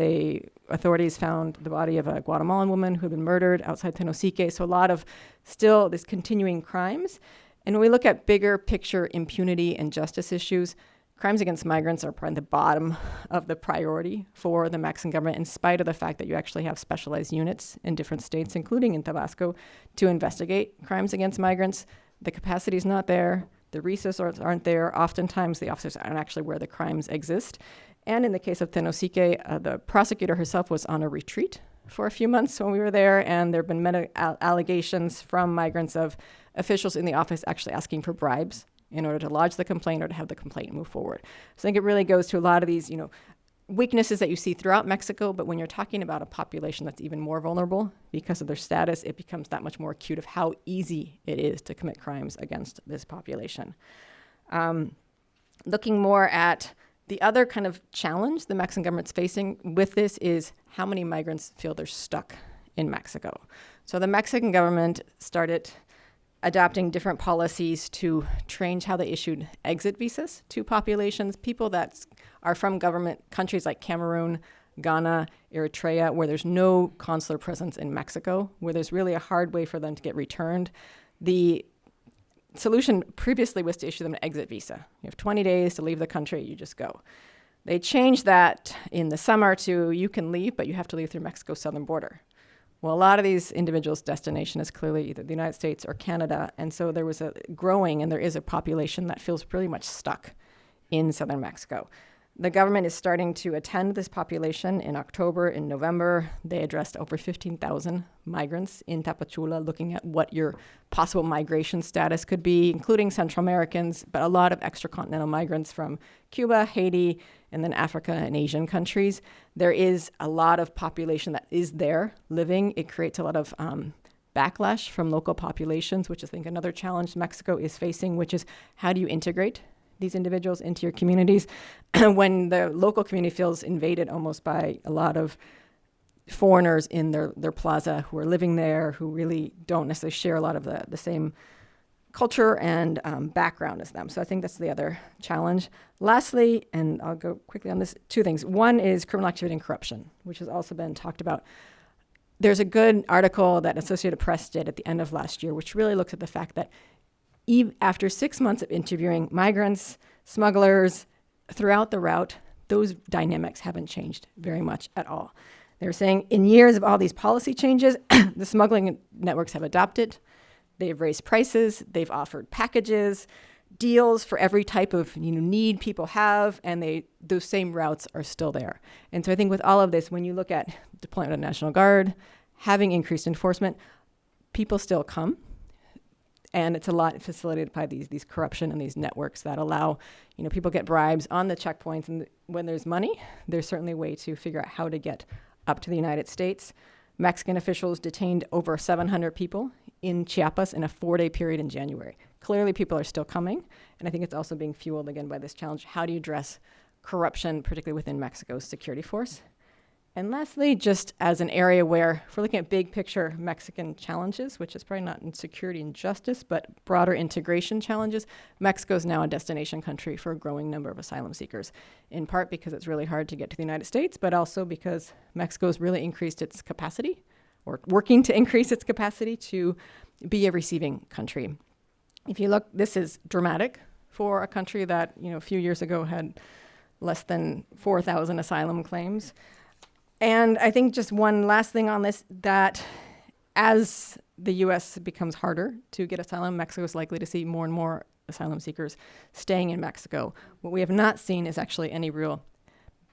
Authorities found the body of a Guatemalan woman who had been murdered outside Tenosique. So a lot of still these continuing crimes. And when we look at bigger picture impunity and justice issues, crimes against migrants are probably the bottom of the priority for the Mexican government, in spite of the fact that you actually have specialized units in different states, including in Tabasco, to investigate crimes against migrants. The capacity is not there. The resources aren't there. Oftentimes, the officers aren't actually where the crimes exist. And in the case of Tenosique, the prosecutor herself was on a retreat for a few months when we were there, and there have been allegations from migrants of officials in the office actually asking for bribes in order to lodge the complaint or to have the complaint move forward. So I think it really goes to a lot of these, weaknesses that you see throughout Mexico, but when you're talking about a population that's even more vulnerable because of their status, it becomes that much more acute of how easy it is to commit crimes against this population. Looking more at the other kind of challenge the Mexican government's facing with this is how many migrants feel they're stuck in Mexico. So the Mexican government started adopting different policies to change how they issued exit visas to populations, people that are from government countries like Cameroon, Ghana, Eritrea, where there's no consular presence in Mexico, where there's really a hard way for them to get returned. The solution previously was to issue them an exit visa. You have 20 days to leave the country, you just go. They changed that in the summer to you can leave, but you have to leave through Mexico's southern border. Well, a lot of these individuals' destination is clearly either the United States or Canada, and so there was a growing, and there is a population that feels pretty much stuck in southern Mexico. The government is starting to attend this population in October. In November, they addressed over 15,000 migrants in Tapachula, looking at what your possible migration status could be, including Central Americans, but a lot of extracontinental migrants from Cuba, Haiti, and then Africa and Asian countries. There is a lot of population that is there living. It creates a lot of backlash from local populations, which I think another challenge Mexico is facing, which is how do you integrate these individuals into your communities when the local community feels invaded almost by a lot of foreigners in their plaza who are living there, who really don't necessarily share a lot of the same culture and background as them. So I think that's the other challenge. Lastly, and I'll go quickly on this, two things. One is criminal activity and corruption, which has also been talked about. There's a good article that Associated Press did at the end of last year, which really looks at the fact that after 6 months of interviewing migrants, smugglers, throughout the route, those dynamics haven't changed very much at all. They're saying in years of all these policy changes, the smuggling networks have adopted. They've raised prices. They've offered packages, deals for every type of need people have, and those same routes are still there. And so I think with all of this, when you look at deployment of National Guard, having increased enforcement, people still come. And it's a lot facilitated by these corruption and these networks that allow, people get bribes on the checkpoints. And when there's money, there's certainly a way to figure out how to get up to the United States. Mexican officials detained over 700 people in Chiapas in a 4-day period in January. Clearly, people are still coming. And I think it's also being fueled, again, by this challenge. How do you address corruption, particularly within Mexico's security force? And lastly, just as an area where, if we're looking at big picture Mexican challenges, which is probably not in security and justice, but broader integration challenges, Mexico is now a destination country for a growing number of asylum seekers, in part because it's really hard to get to the United States, but also because Mexico has really increased its capacity, or working to increase its capacity to be a receiving country. If you look, this is dramatic for a country that, a few years ago had less than 4,000 asylum claims. And I think just one last thing on this, that as the U.S. becomes harder to get asylum, Mexico is likely to see more and more asylum seekers staying in Mexico. What we have not seen is actually any real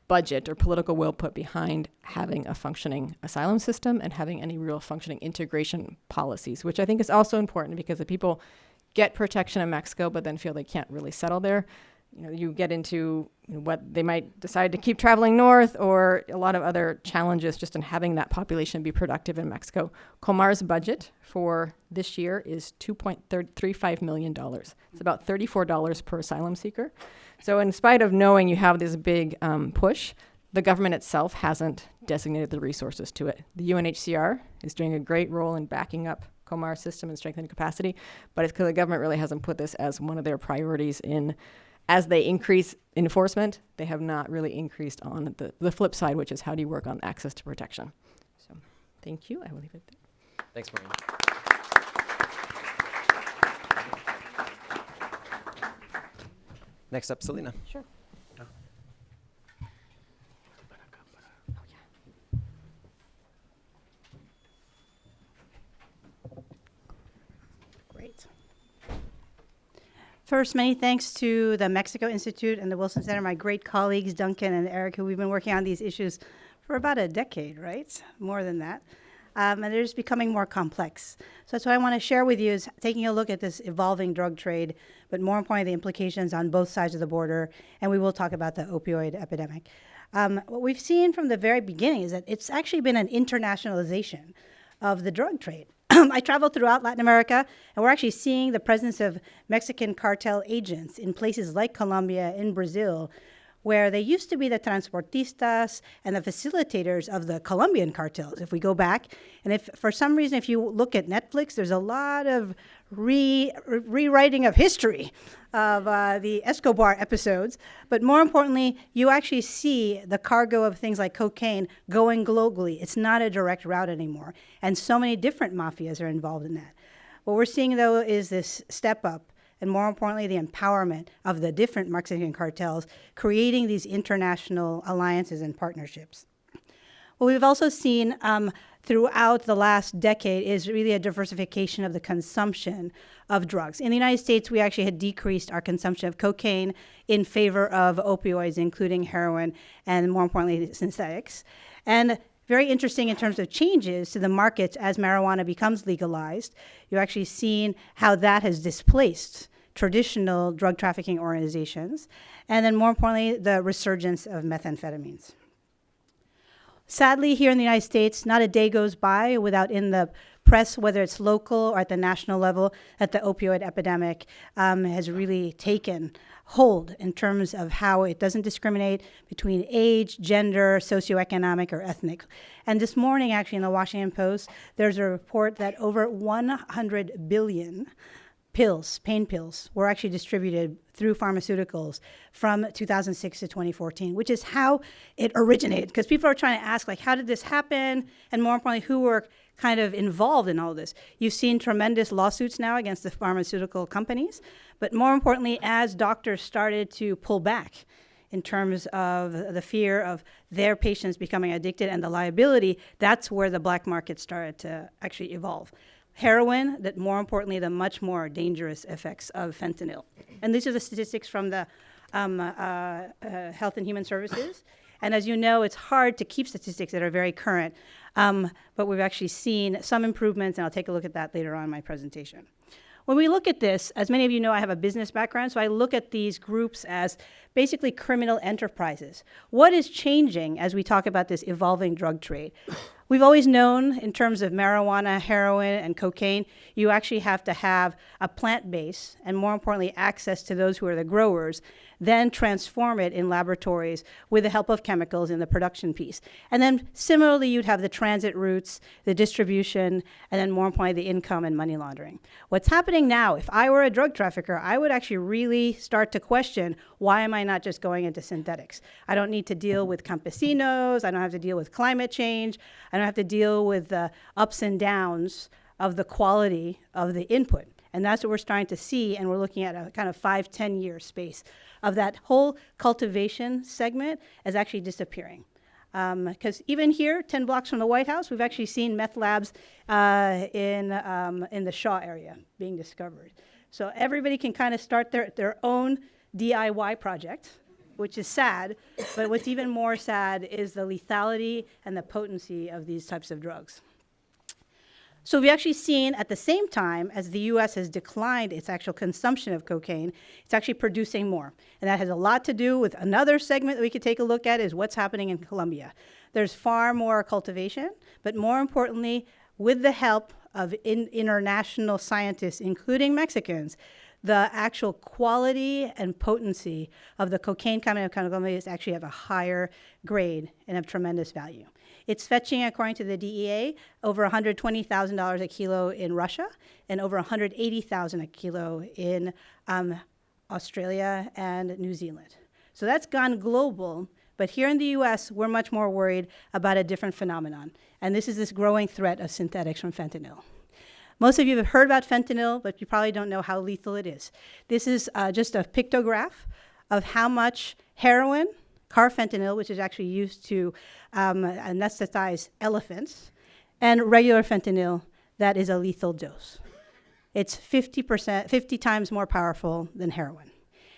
budget or political will put behind having a functioning asylum system and having any real functioning integration policies, which I think is also important because if people get protection in Mexico but then feel they can't really settle there, you get into what they might decide to keep traveling north, or a lot of other challenges just in having that population be productive in Mexico. Comar's budget for this year is $2.35 million. It's about $34 per asylum seeker. So in spite of knowing you have this big push, the government itself hasn't designated the resources to it. The UNHCR is doing a great role in backing up Comar's system and strengthening capacity, but it's because the government really hasn't put this as one of their priorities in. As they increase enforcement, they have not really increased on the flip side, which is how do you work on access to protection. So thank you. I will leave it there. Thanks, Maureen. Next up, Selena. Sure. Great. First, many thanks to the Mexico Institute and the Wilson Center, my great colleagues, Duncan and Eric, who we've been working on these issues for about a decade, right? More than that. And they're just becoming more complex. So that's what I want to share with you is taking a look at this evolving drug trade, but more importantly, the implications on both sides of the border. And we will talk about the opioid epidemic. What we've seen from the very beginning is that it's actually been an internationalization of the drug trade. I traveled throughout Latin America, and we're actually seeing the presence of Mexican cartel agents in places like Colombia, in Brazil, where they used to be the transportistas and the facilitators of the Colombian cartels, if we go back. And if for some reason, if you look at Netflix, there's a lot of rewriting of history of the Escobar episodes. But more importantly, you actually see the cargo of things like cocaine going globally. It's not a direct route anymore. And so many different mafias are involved in that. What we're seeing, though, is this step up, and more importantly, the empowerment of the different Mexican cartels, creating these international alliances and partnerships. What we've also seen throughout the last decade is really a diversification of the consumption of drugs. In the United States, we actually had decreased our consumption of cocaine in favor of opioids, including heroin, and more importantly, synthetics. And very interesting in terms of changes to the markets as marijuana becomes legalized. You're actually seeing how that has displaced traditional drug trafficking organizations, and then more importantly, the resurgence of methamphetamines. Sadly, here in the United States, not a day goes by without in the press, whether it's local or at the national level, that the opioid epidemic has really taken hold in terms of how it doesn't discriminate between age, gender, socioeconomic, or ethnic. And this morning, actually, in the Washington Post, there's a report that over 100 billion pills, pain pills, were actually distributed through pharmaceuticals from 2006 to 2014, which is how it originated. Because people are trying to ask, like, how did this happen? And more importantly, who were kind of involved in all this? You've seen tremendous lawsuits now against the pharmaceutical companies. But more importantly, as doctors started to pull back in terms of the fear of their patients becoming addicted and the liability, that's where the black market started to actually evolve. Heroin, that more importantly, the much more dangerous effects of fentanyl. And these are the statistics from the Health and Human Services. And as you know, it's hard to keep statistics that are very current, but we've actually seen some improvements, and I'll take a look at that later on in my presentation. When we look at this, as many of you know, I have a business background, so I look at these groups as basically criminal enterprises. What is changing as we talk about this evolving drug trade? We've always known, in terms of marijuana, heroin, and cocaine, you actually have to have a plant base, and more importantly, access to those who are the growers, then transform it in laboratories with the help of chemicals in the production piece. And then similarly, you'd have the transit routes, the distribution, and then more importantly, the income and money laundering. What's happening now, if I were a drug trafficker, I would actually really start to question, why am I not just going into synthetics? I don't need to deal with campesinos, I don't have to deal with climate change, I don't have to deal with the ups and downs of the quality of the input. And that's what we're starting to see, and we're looking at a kind of 5-10 year space of that whole cultivation segment is actually disappearing. Because even here, 10 blocks from the White House, we've actually seen meth labs in the Shaw area being discovered. So everybody can kind of start their own DIY project, which is sad, but what's even more sad is the lethality and the potency of these types of drugs. So we've actually seen at the same time as the US has declined its actual consumption of cocaine, it's actually producing more. And that has a lot to do with another segment that we could take a look at is what's happening in Colombia. There's far more cultivation, but more importantly, with the help of international scientists, including Mexicans, the actual quality and potency of the cocaine coming out of Colombia is actually of a higher grade and of tremendous value. It's fetching, according to the DEA, over $120,000 a kilo in Russia and over $180,000 a kilo in Australia and New Zealand. So that's gone global, but here in the US, we're much more worried about a different phenomenon, and this is this growing threat of synthetics from fentanyl. Most of you have heard about fentanyl, but you probably don't know how lethal it is. This is just a pictograph of how much heroin, carfentanil, which is actually used to anesthetize elephants, and regular fentanyl, that is a lethal dose. It's 50 times more powerful than heroin,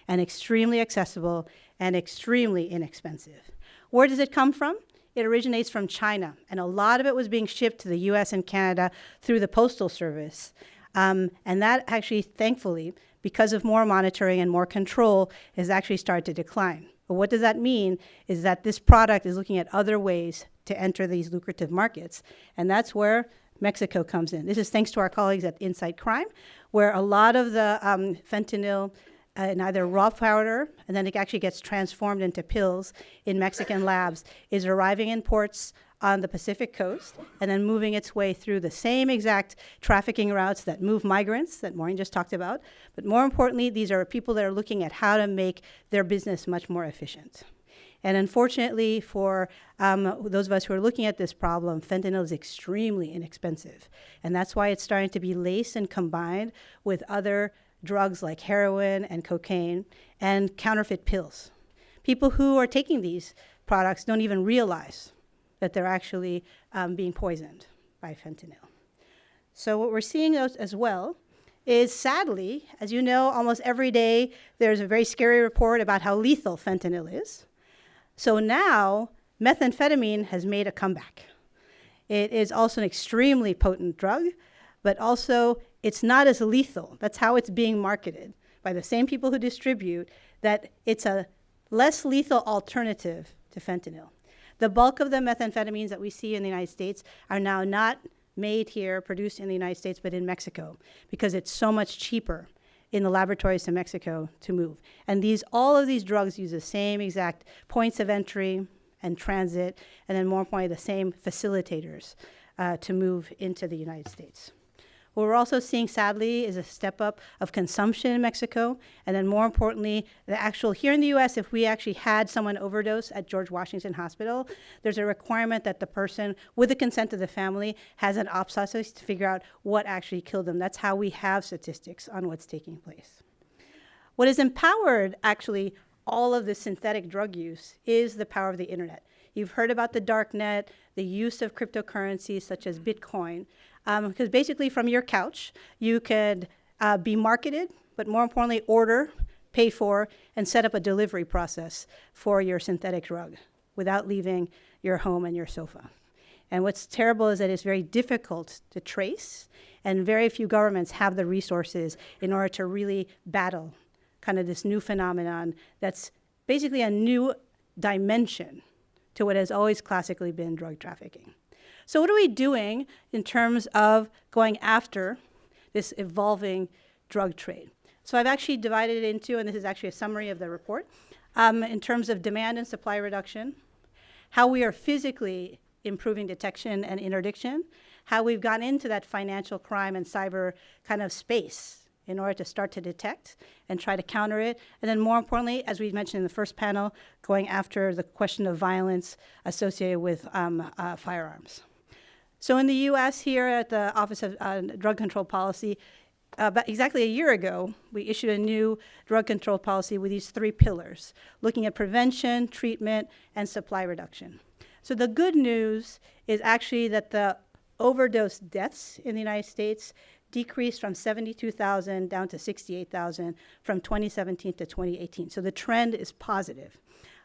and extremely accessible and extremely inexpensive. Where does it come from? It originates from China, and a lot of it was being shipped to the US and Canada through the Postal Service. And that actually, thankfully, because of more monitoring and more control, has actually started to decline. But what does that mean is that this product is looking at other ways to enter these lucrative markets. And that's where Mexico comes in. This is thanks to our colleagues at Inside Crime, where a lot of the fentanyl in either raw powder, and then it actually gets transformed into pills in Mexican labs, is arriving in ports on the Pacific coast and then moving its way through the same exact trafficking routes that move migrants that Maureen just talked about. But more importantly, these are people that are looking at how to make their business much more efficient. And unfortunately for those of us who are looking at this problem, fentanyl is extremely inexpensive. And that's why it's starting to be laced and combined with other drugs like heroin and cocaine and counterfeit pills. People who are taking these products don't even realize that they're actually being poisoned by fentanyl. So what we're seeing as well is, sadly, as you know, almost every day there's a very scary report about how lethal fentanyl is. So now methamphetamine has made a comeback. It is also an extremely potent drug, but also it's not as lethal. That's how it's being marketed by the same people who distribute, that it's a less lethal alternative to fentanyl. The bulk of the methamphetamines that we see in the United States are now not made here, produced in the United States, but in Mexico, because it's so much cheaper in the laboratories in Mexico to move. And all of these drugs use the same exact points of entry and transit, and then more importantly, the same facilitators to move into the United States. What we're also seeing, sadly, is a step up of consumption in Mexico. And then more importantly, here in the US, if we actually had someone overdose at George Washington Hospital, there's a requirement that the person, with the consent of the family, has an autopsy to figure out what actually killed them. That's how we have statistics on what's taking place. What has empowered, actually, all of this synthetic drug use is the power of the internet. You've heard about the Darknet, the use of cryptocurrencies such as Bitcoin, because basically from your couch, you could be marketed, but more importantly, order, pay for, and set up a delivery process for your synthetic drug without leaving your home and your sofa. And what's terrible is that it's very difficult to trace, and very few governments have the resources in order to really battle kind of this new phenomenon that's basically a new dimension to what has always classically been drug trafficking. So what are we doing in terms of going after this evolving drug trade? So I've actually divided it into, and this is actually a summary of the report, in terms of demand and supply reduction, how we are physically improving detection and interdiction, how we've gone into that financial crime and cyber kind of space in order to start to detect and try to counter it. And then more importantly, as we mentioned in the first panel, going after the question of violence associated with firearms. So in the US here at the Office of Drug Control Policy, about exactly a year ago, we issued a new drug control policy with these 3 pillars, looking at prevention, treatment, and supply reduction. So the good news is actually that the overdose deaths in the United States decreased from 72,000 down to 68,000 from 2017 to 2018. So the trend is positive.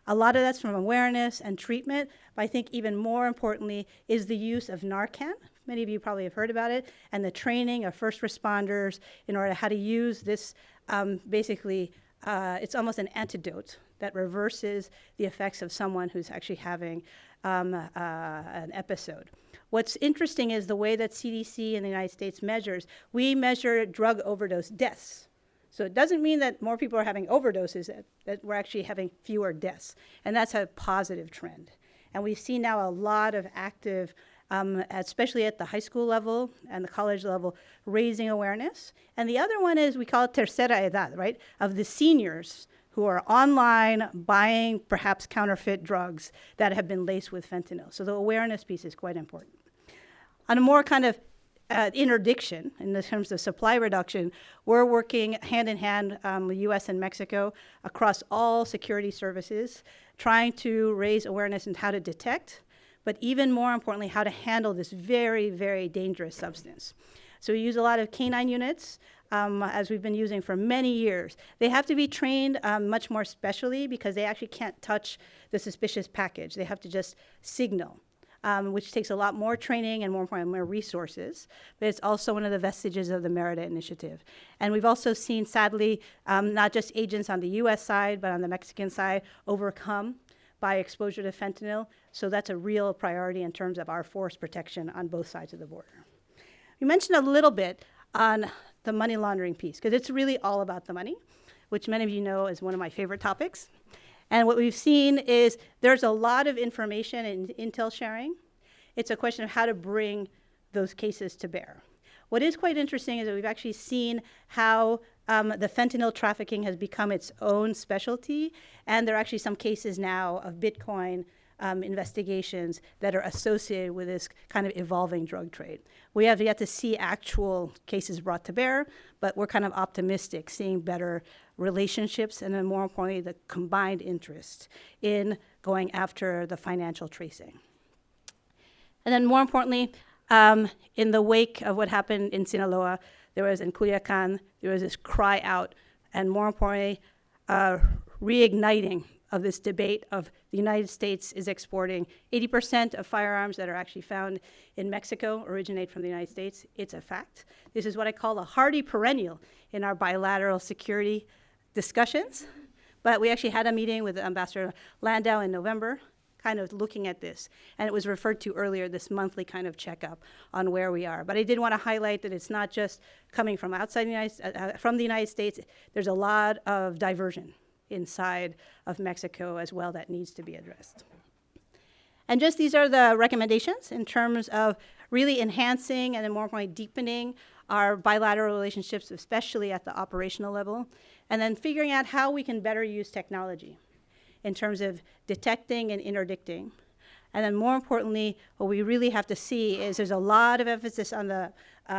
A lot of that's from awareness and treatment, but I think even more importantly is the use of Narcan. Many of you probably have heard about it, and the training of first responders in order to how to use this. It's almost an antidote that reverses the effects of someone who's actually having an episode. What's interesting is the way that CDC in the United States measures. We measure drug overdose deaths. So it doesn't mean that more people are having overdoses, that we're actually having fewer deaths. And that's a positive trend. And we see now a lot of active, especially at the high school level and the college level, raising awareness. And the other one is, we call it tercera edad, right? Of the seniors who are online buying perhaps counterfeit drugs that have been laced with fentanyl. So the awareness piece is quite important. On a more kind of interdiction, in the terms of supply reduction, we're working hand in hand with U.S. and Mexico across all security services, trying to raise awareness in how to detect, but even more importantly, how to handle this very, very dangerous substance. So we use a lot of canine units, as we've been using for many years. They have to be trained much more specially because they actually can't touch the suspicious package. They have to just signal. Which takes a lot more training and more resources, but it's also one of the vestiges of the Merida Initiative. And we've also seen, sadly, not just agents on the U.S. side, but on the Mexican side, overcome by exposure to fentanyl. So that's a real priority in terms of our force protection on both sides of the border. We mentioned a little bit on the money laundering piece, because it's really all about the money, which many of you know is one of my favorite topics. And what we've seen is there's a lot of information and intel sharing. It's a question of how to bring those cases to bear. What is quite interesting is that we've actually seen how the fentanyl trafficking has become its own specialty, and there are actually some cases now of Bitcoin investigations that are associated with this kind of evolving drug trade. We have yet to see actual cases brought to bear, but we're kind of optimistic, seeing better relationships, and then more importantly, the combined interest in going after the financial tracing. And then more importantly, in the wake of what happened in Sinaloa, there was in Culiacan, there was this cry out, and more importantly, reigniting of this debate of the United States is exporting 80% of firearms that are actually found in Mexico originate from the United States. It's a fact. This is what I call a hardy perennial in our bilateral security discussions. But we actually had a meeting with Ambassador Landau in November, kind of looking at this. And it was referred to earlier, this monthly kind of checkup on where we are. But I did want to highlight that it's not just coming from outside from the United States. There's a lot of diversion inside of Mexico as well that needs to be addressed. And just these are the recommendations in terms of really enhancing and then more importantly deepening our bilateral relationships, especially at the operational level, and then figuring out how we can better use technology in terms of detecting and interdicting. And then more importantly, what we really have to see is there's a lot of emphasis on the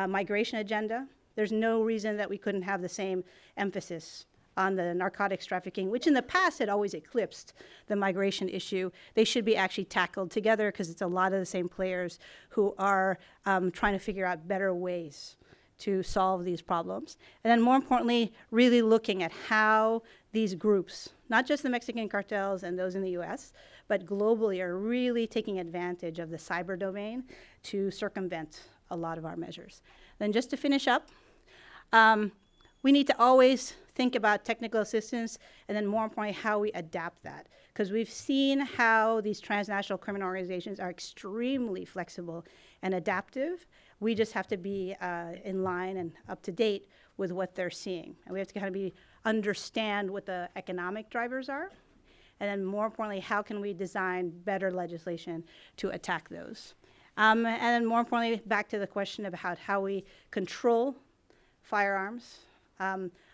migration agenda. There's no reason that we couldn't have the same emphasis on the narcotics trafficking, which in the past had always eclipsed the migration issue. They should be actually tackled together because it's a lot of the same players who are trying to figure out better ways to solve these problems. And then more importantly, really looking at how these groups, not just the Mexican cartels and those in the US, but globally are really taking advantage of the cyber domain to circumvent a lot of our measures. Then just to finish up, we need to always think about technical assistance and then more importantly, how we adapt that. Because we've seen how these transnational criminal organizations are extremely flexible and adaptive. We just have to be in line and up to date with what they're seeing. And we have to kind of understand what the economic drivers are. And then more importantly, how can we design better legislation to attack those? And then more importantly, back to the question about how we control firearms.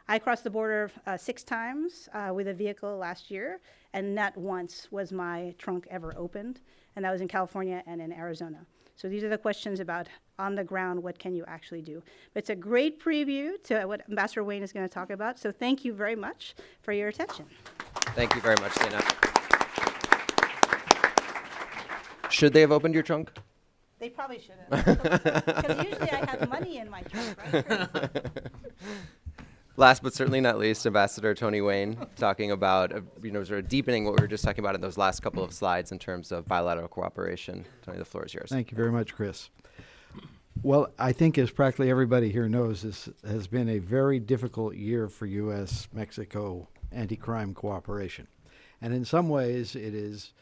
I crossed the border 6 times with a vehicle last year, and not once was my trunk ever opened, and that was in California and in Arizona. So these are the questions about on the ground, what can you actually do? But it's a great preview to what Ambassador Wayne is going to talk about, so thank you very much for your attention. Thank you very much, Dana. Should they have opened your trunk? They probably should have, because usually I have money in my trunk, right? Last but certainly not least, Ambassador Tony Wayne talking about sort of deepening what we were just talking about in those last couple of slides in terms of bilateral cooperation. Tony, the floor is yours. Thank you very much, Chris. Well, I think as practically everybody here knows, this has been a very difficult year for U.S. Mexico anti-crime cooperation. And in some ways, it is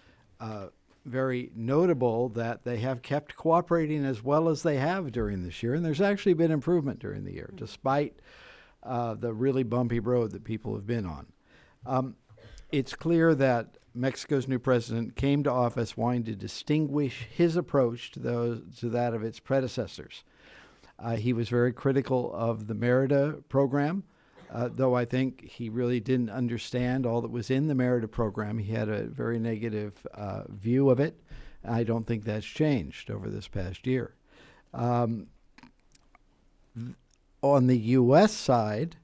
very notable that they have kept cooperating as well as they have during this year. And there's actually been improvement during the year, despite the really bumpy road that people have been on. It's clear that Mexico's new president came to office wanting to distinguish his approach to that of its predecessors. He was very critical of the Merida program, though I think he really didn't understand all that was in the Merida program. He had a very negative view of it. I don't think that's changed over this past year. On the U.S. side,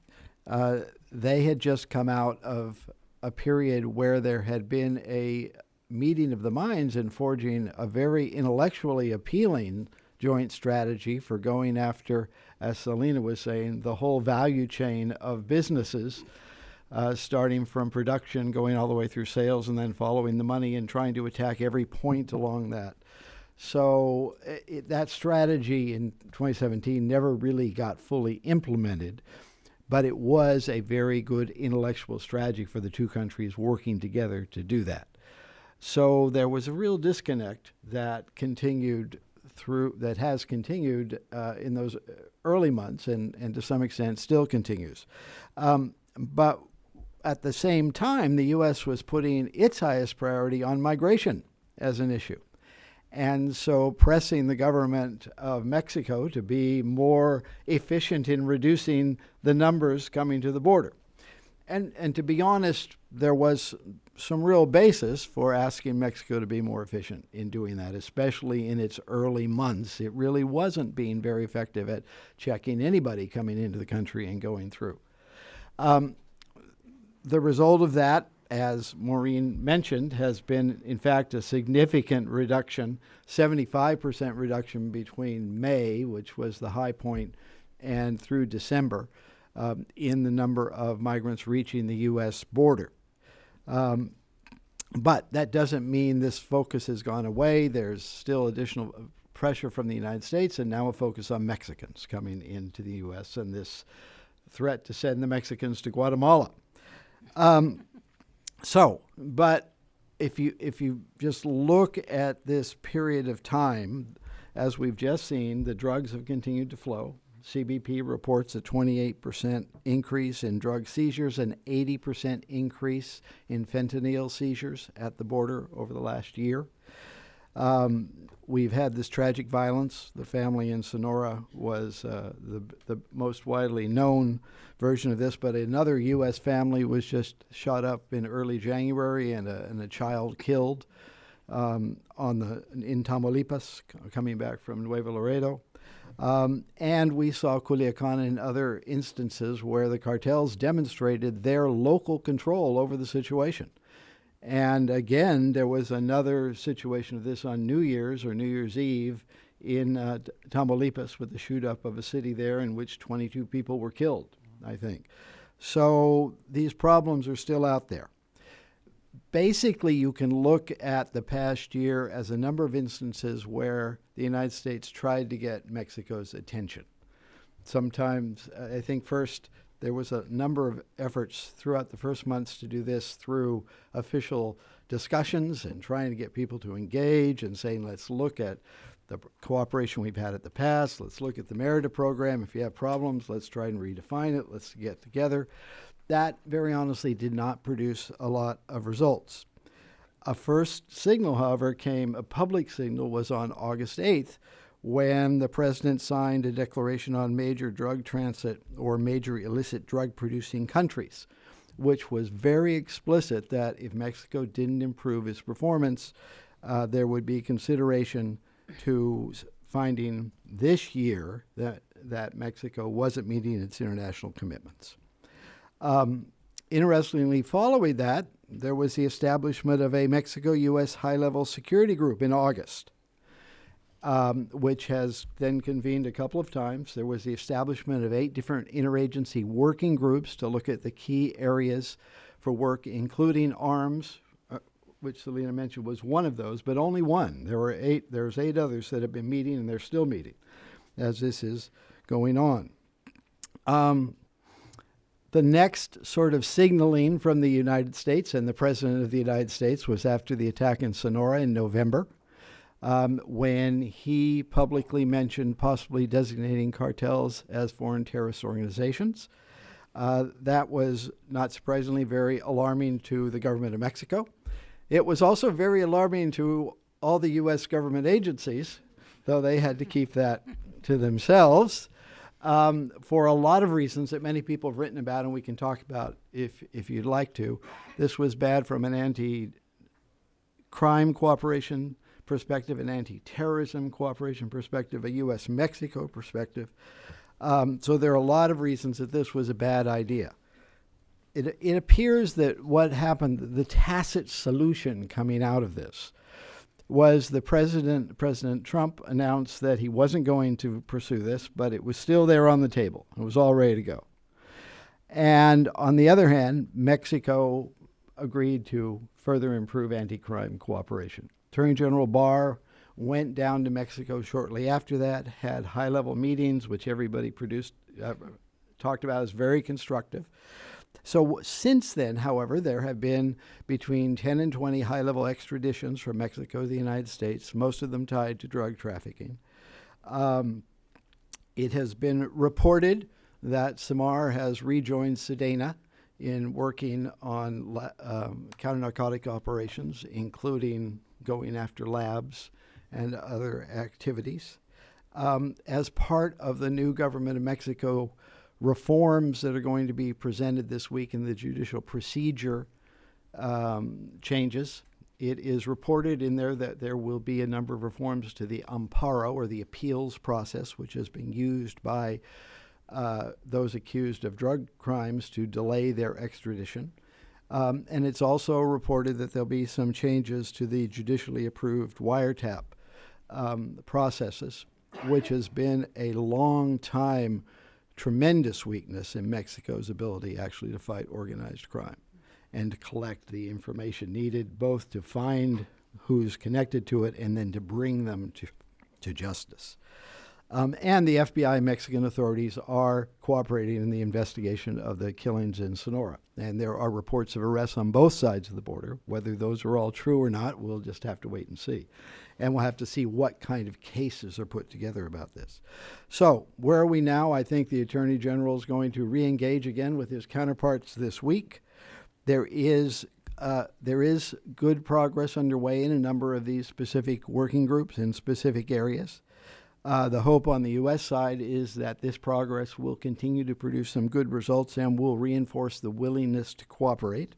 they had just come out of a period where there had been a meeting of the minds and forging a very intellectually appealing joint strategy for going after, as Selena was saying, the whole value chain of businesses, starting from production, going all the way through sales, and then following the money and trying to attack every point along that. So that strategy in 2017 never really got fully implemented, but it was a very good intellectual strategy for the two countries working together to do that. So there was a real disconnect that continued that has continued in those early months and to some extent still continues. But at the same time, the U.S. was putting its highest priority on migration as an issue. And so pressing the government of Mexico to be more efficient in reducing the numbers coming to the border. And to be honest, there was some real basis for asking Mexico to be more efficient in doing that, especially in its early months. It really wasn't being very effective at checking anybody coming into the country and going through. The result of that, as Maureen mentioned, has been, in fact, a significant reduction, 75% reduction between May, which was the high point, and through December in the number of migrants reaching the U.S. border. But that doesn't mean this focus has gone away. There's still additional pressure from the United States, and now a focus on Mexicans coming into the U.S. and this threat to send the Mexicans to Guatemala. But if you just look at this period of time, as we've just seen, the drugs have continued to flow. CBP reports a 28% increase in drug seizures, an 80% increase in fentanyl seizures at the border over the last year. We've had this tragic violence. The family in Sonora was the most widely known version of this, but another U.S. family was just shot up in early January and a child killed in Tamaulipas, coming back from Nuevo Laredo. And we saw Culiacan and other instances where the cartels demonstrated their local control over the situation. And again, there was another situation of this on New Year's or New Year's Eve in Tamaulipas with the shoot-up of a city there in which 22 people were killed, I think. So these problems are still out there. Basically, you can look at the past year as a number of instances where the United States tried to get Mexico's attention. Sometimes, I think first, there was a number of efforts throughout the first months to do this through official discussions and trying to get people to engage and saying, let's look at the cooperation we've had at the past, let's look at the Merida program. If you have problems, let's try and redefine it, let's get together. That, very honestly, did not produce a lot of results. A first signal, however, a public signal was on August 8th when the president signed a declaration on major drug transit or major illicit drug-producing countries, which was very explicit that if Mexico didn't improve its performance, there would be consideration to finding this year that Mexico wasn't meeting its international commitments. Interestingly, following that, there was the establishment of a Mexico-U.S. high-level security group in August, which has then convened a couple of times. There was the establishment of 8 different interagency working groups to look at the key areas for work, including arms, which Selena mentioned was one of those, but only one. There's 8 others that have been meeting, and they're still meeting as this is going on. The next sort of signaling from the United States and the President of the United States was after the attack in Sonora in November, when he publicly mentioned possibly designating cartels as foreign terrorist organizations. That was, not surprisingly, very alarming to the government of Mexico. It was also very alarming to all the U.S. government agencies, though they had to keep that to themselves. For a lot of reasons that many people have written about, and we can talk about if you'd like to. This was bad from an anti-crime cooperation perspective, an anti-terrorism cooperation perspective, a U.S. Mexico perspective. So there are a lot of reasons that this was a bad idea. It appears that what happened, the tacit solution coming out of this, was President Trump announced that he wasn't going to pursue this, but it was still there on the table. It was all ready to go. And on the other hand, Mexico agreed to further improve anti-crime cooperation. Attorney General Barr went down to Mexico shortly after that, had high-level meetings, which everybody talked about as very constructive. So since then, however, there have been between 10 and 20 high-level extraditions from Mexico to the United States, most of them tied to drug trafficking. It has been reported that Samar has rejoined Sedena in working on counter-narcotic operations, including going after labs and other activities. As part of the new government of Mexico reforms that are going to be presented this week in the judicial procedure changes, it is reported in there that there will be a number of reforms to the amparo, or the appeals process, which has been used by those accused of drug crimes to delay their extradition. And it's also reported that there'll be some changes to the judicially approved wiretap processes, which has been a long time tremendous weakness in Mexico's ability actually to fight organized crime and to collect the information needed both to find who's connected to it and then to bring them to justice. And the FBI and Mexican authorities are cooperating in the investigation of the killings in Sonora. And there are reports of arrests on both sides of the border. Whether those are all true or not, we'll just have to wait and see. And we'll have to see what kind of cases are put together about this. So where are we now? I think the Attorney General is going to re-engage again with his counterparts this week. There is good progress underway in a number of these specific working groups in specific areas. The hope on the U.S. side is that this progress will continue to produce some good results and will reinforce the willingness to cooperate.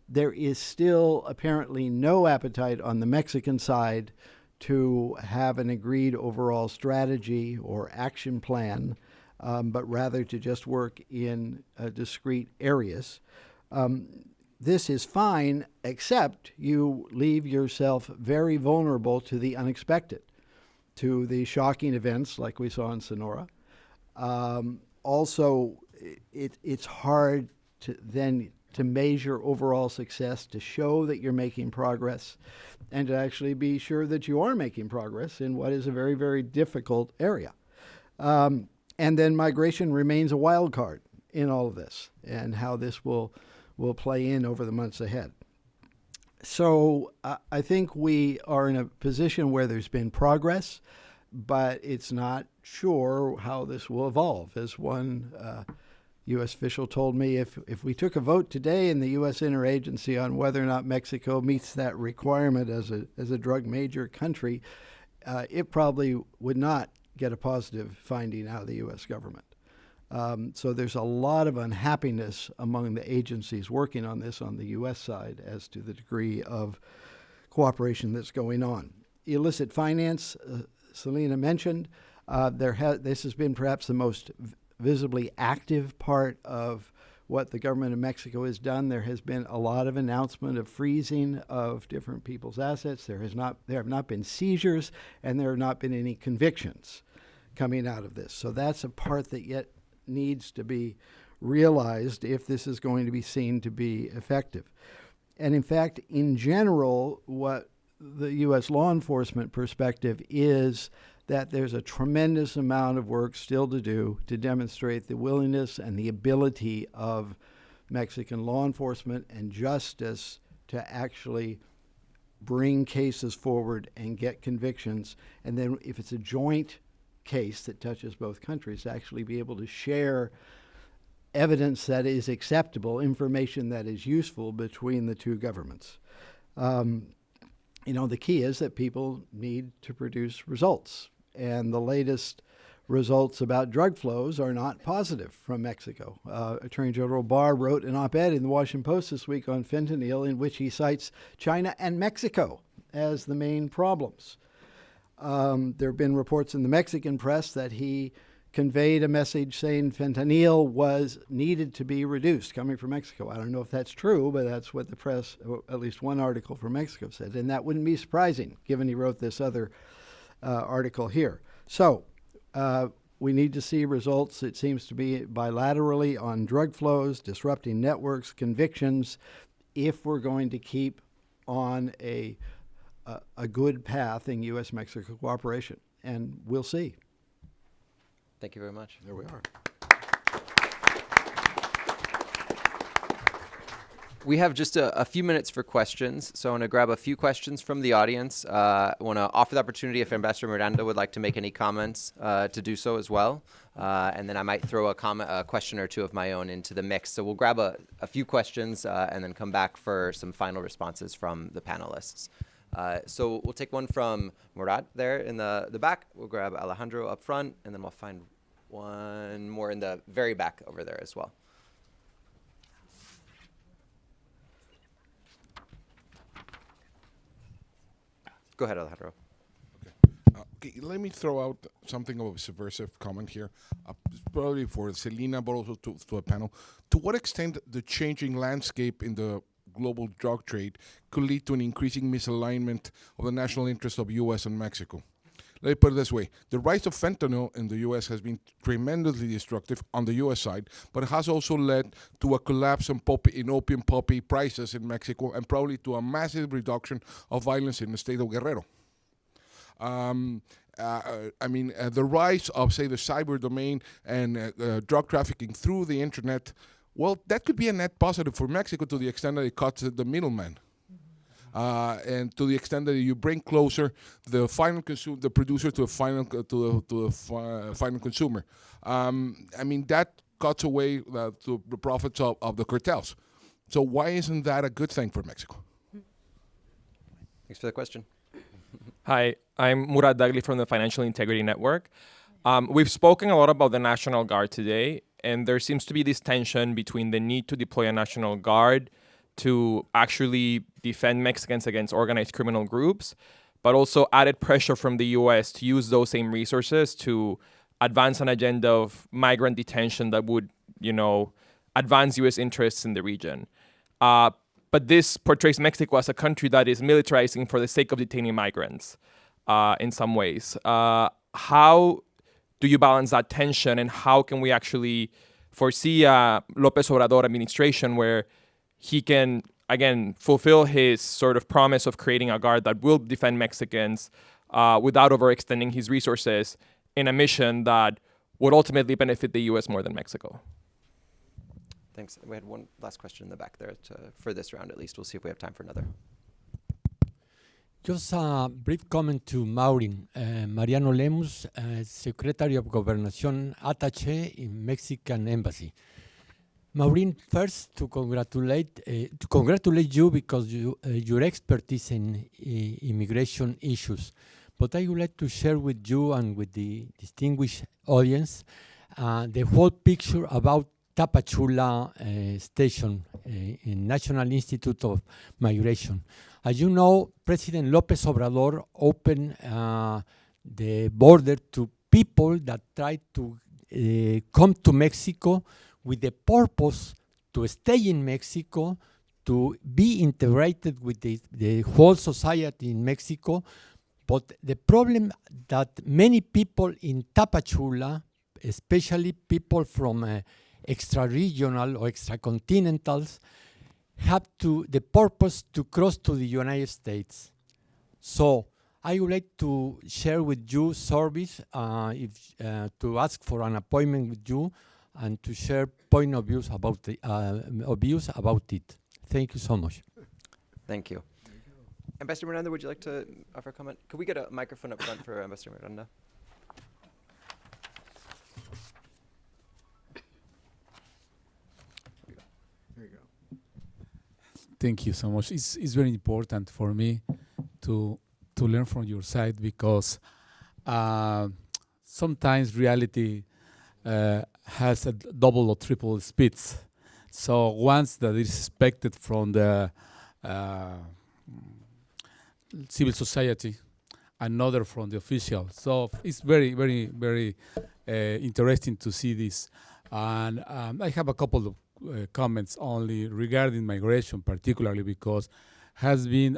There is still apparently no appetite on the Mexican side to have an agreed overall strategy or action plan, but rather to just work in discrete areas. This is fine, except you leave yourself very vulnerable to the unexpected, to the shocking events like we saw in Sonora. Also, it's hard to measure overall success, to show that you're making progress, and to actually be sure that you are making progress in what is a very, very difficult area. And then migration remains a wild card in all of this, and how this will play in over the months ahead. So I think we are in a position where there's been progress, but it's not sure how this will evolve. As one U.S. official told me, if we took a vote today in the U.S. interagency on whether or not Mexico meets that requirement as a drug major country, it probably would not get a positive finding out of the U.S. government. So there's a lot of unhappiness among the agencies working on this on the U.S. side as to the degree of cooperation that's going on. Illicit finance, Selena mentioned, this has been perhaps the most visibly active part of what the government of Mexico has done. There has been a lot of announcement of freezing of different people's assets. There have not been seizures, and there have not been any convictions coming out of this. So that's a part that yet needs to be realized if this is going to be seen to be effective. And in fact, in general, what the U.S. law enforcement perspective is that there's a tremendous amount of work still to do to demonstrate the willingness and the ability of Mexican law enforcement and justice to actually bring cases forward and get convictions. And then if it's a joint case that touches both countries, actually be able to share evidence that is acceptable, information that is useful between the two governments. The key is that people need to produce results. And the latest results about drug flows are not positive from Mexico. Attorney General Barr wrote an op-ed in the Washington Post this week on fentanyl in which he cites China and Mexico as the main problems. There have been reports in the Mexican press that he conveyed a message saying fentanyl was needed to be reduced coming from Mexico. I don't know if that's true, but that's what the press, or at least one article from Mexico said. And that wouldn't be surprising, given he wrote this other article here. So we need to see results, it seems to be bilaterally, on drug flows, disrupting networks, convictions, if we're going to keep on a good path in U.S.-Mexico cooperation. And we'll see. Thank you very much. There we are. We have just a few minutes for questions, so I want to grab a few questions from the audience. I want to offer the opportunity if Ambassador Miranda would like to make any comments to do so as well. And then I might throw a question or two of my own into the mix. So we'll grab a few questions and then come back for some final responses from the panelists. So we'll take one from Murad there in the back. We'll grab Alejandro up front, and then we'll find one more in the very back over there as well. Go ahead, Alejandro. Okay, let me throw out something of a subversive comment here, probably for Selena, but also to the panel. To what extent the changing landscape in the global drug trade could lead to an increasing misalignment of the national interests of U.S. and Mexico? Let me put it this way. The rise of fentanyl in the U.S. has been tremendously destructive on the U.S. side, but it has also led to a collapse in opium poppy prices in Mexico and probably to a massive reduction of violence in the state of Guerrero. The rise of, say, the cyber domain and drug trafficking through the internet, well, that could be a net positive for Mexico to the extent that it cuts the middleman. And to the extent that you bring closer the final the producer to the final consumer. That cuts away to the profits of the cartels. So why isn't that a good thing for Mexico? Thanks for the question. Hi, I'm Murad Dagli from the Financial Integrity Network. We've spoken a lot about the National Guard today, and there seems to be this tension between the need to deploy a National Guard to actually defend Mexicans against organized criminal groups, but also added pressure from the U.S. to use those same resources to advance an agenda of migrant detention that would, advance U.S. interests in the region. But this portrays Mexico as a country that is militarizing for the sake of detaining migrants in some ways. How do you balance that tension, and how can we actually foresee a López Obrador administration where he can, again, fulfill his sort of promise of creating a guard that will defend Mexicans without overextending his resources in a mission that would ultimately benefit the U.S. more than Mexico? Thanks. We had one last question in the back there for this round, at least. We'll see if we have time for another. Just a brief comment to Maureen. Mariano Lemus, Secretary of Gobernación Attaché in Mexican Embassy. Maureen, first to congratulate you because your expertise in immigration issues. But I would like to share with you and with the distinguished audience the whole picture about Tapachula Station in National Institute of Migration. As you know, President López Obrador opened the border to people that try to come to Mexico with the purpose to stay in Mexico, to be integrated with the whole society in Mexico. But the problem that many people in Tapachula, especially people from extra-regional or extra-continentals, have the purpose to cross to the United States. So I would like to share with you service, to ask for an appointment with you and to share point of views about it. Thank you so much. Thank you. Ambassador Miranda, would you like to offer a comment? Could we get a microphone up front for Ambassador Miranda? There you go. Thank you so much. It's very important for me to learn from your side because sometimes reality has a double or triple speeds. So once that is expected from the civil society, another from the official. So it's very, very, very interesting to see this. And I have a couple of comments only regarding migration, particularly because has been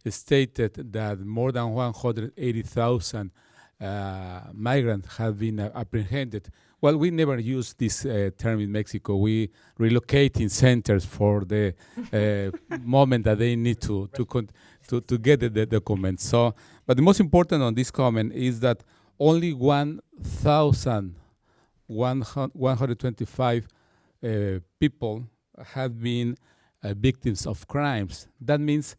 stated that more than 180,000 migrants have been apprehended. Well, we never use this term in Mexico. We relocating centers for the moment that they need to get the documents. So, but the most important on this comment is that only 1,125 people have been victims of crimes, that means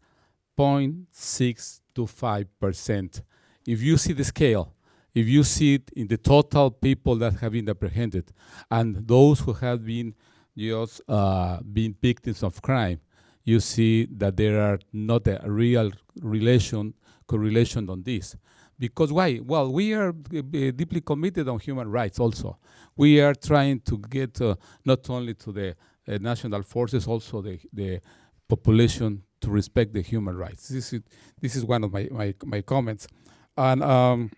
0.6 to 5%. If you see the scale, if you see it in the total people that have been apprehended and those who have been just been victims of crime, you see that there are not a real correlation on this. Because why? Well, we are deeply committed on human rights also. We are trying to get not only to the national forces, also the population to respect the human rights. This is one of my comments. And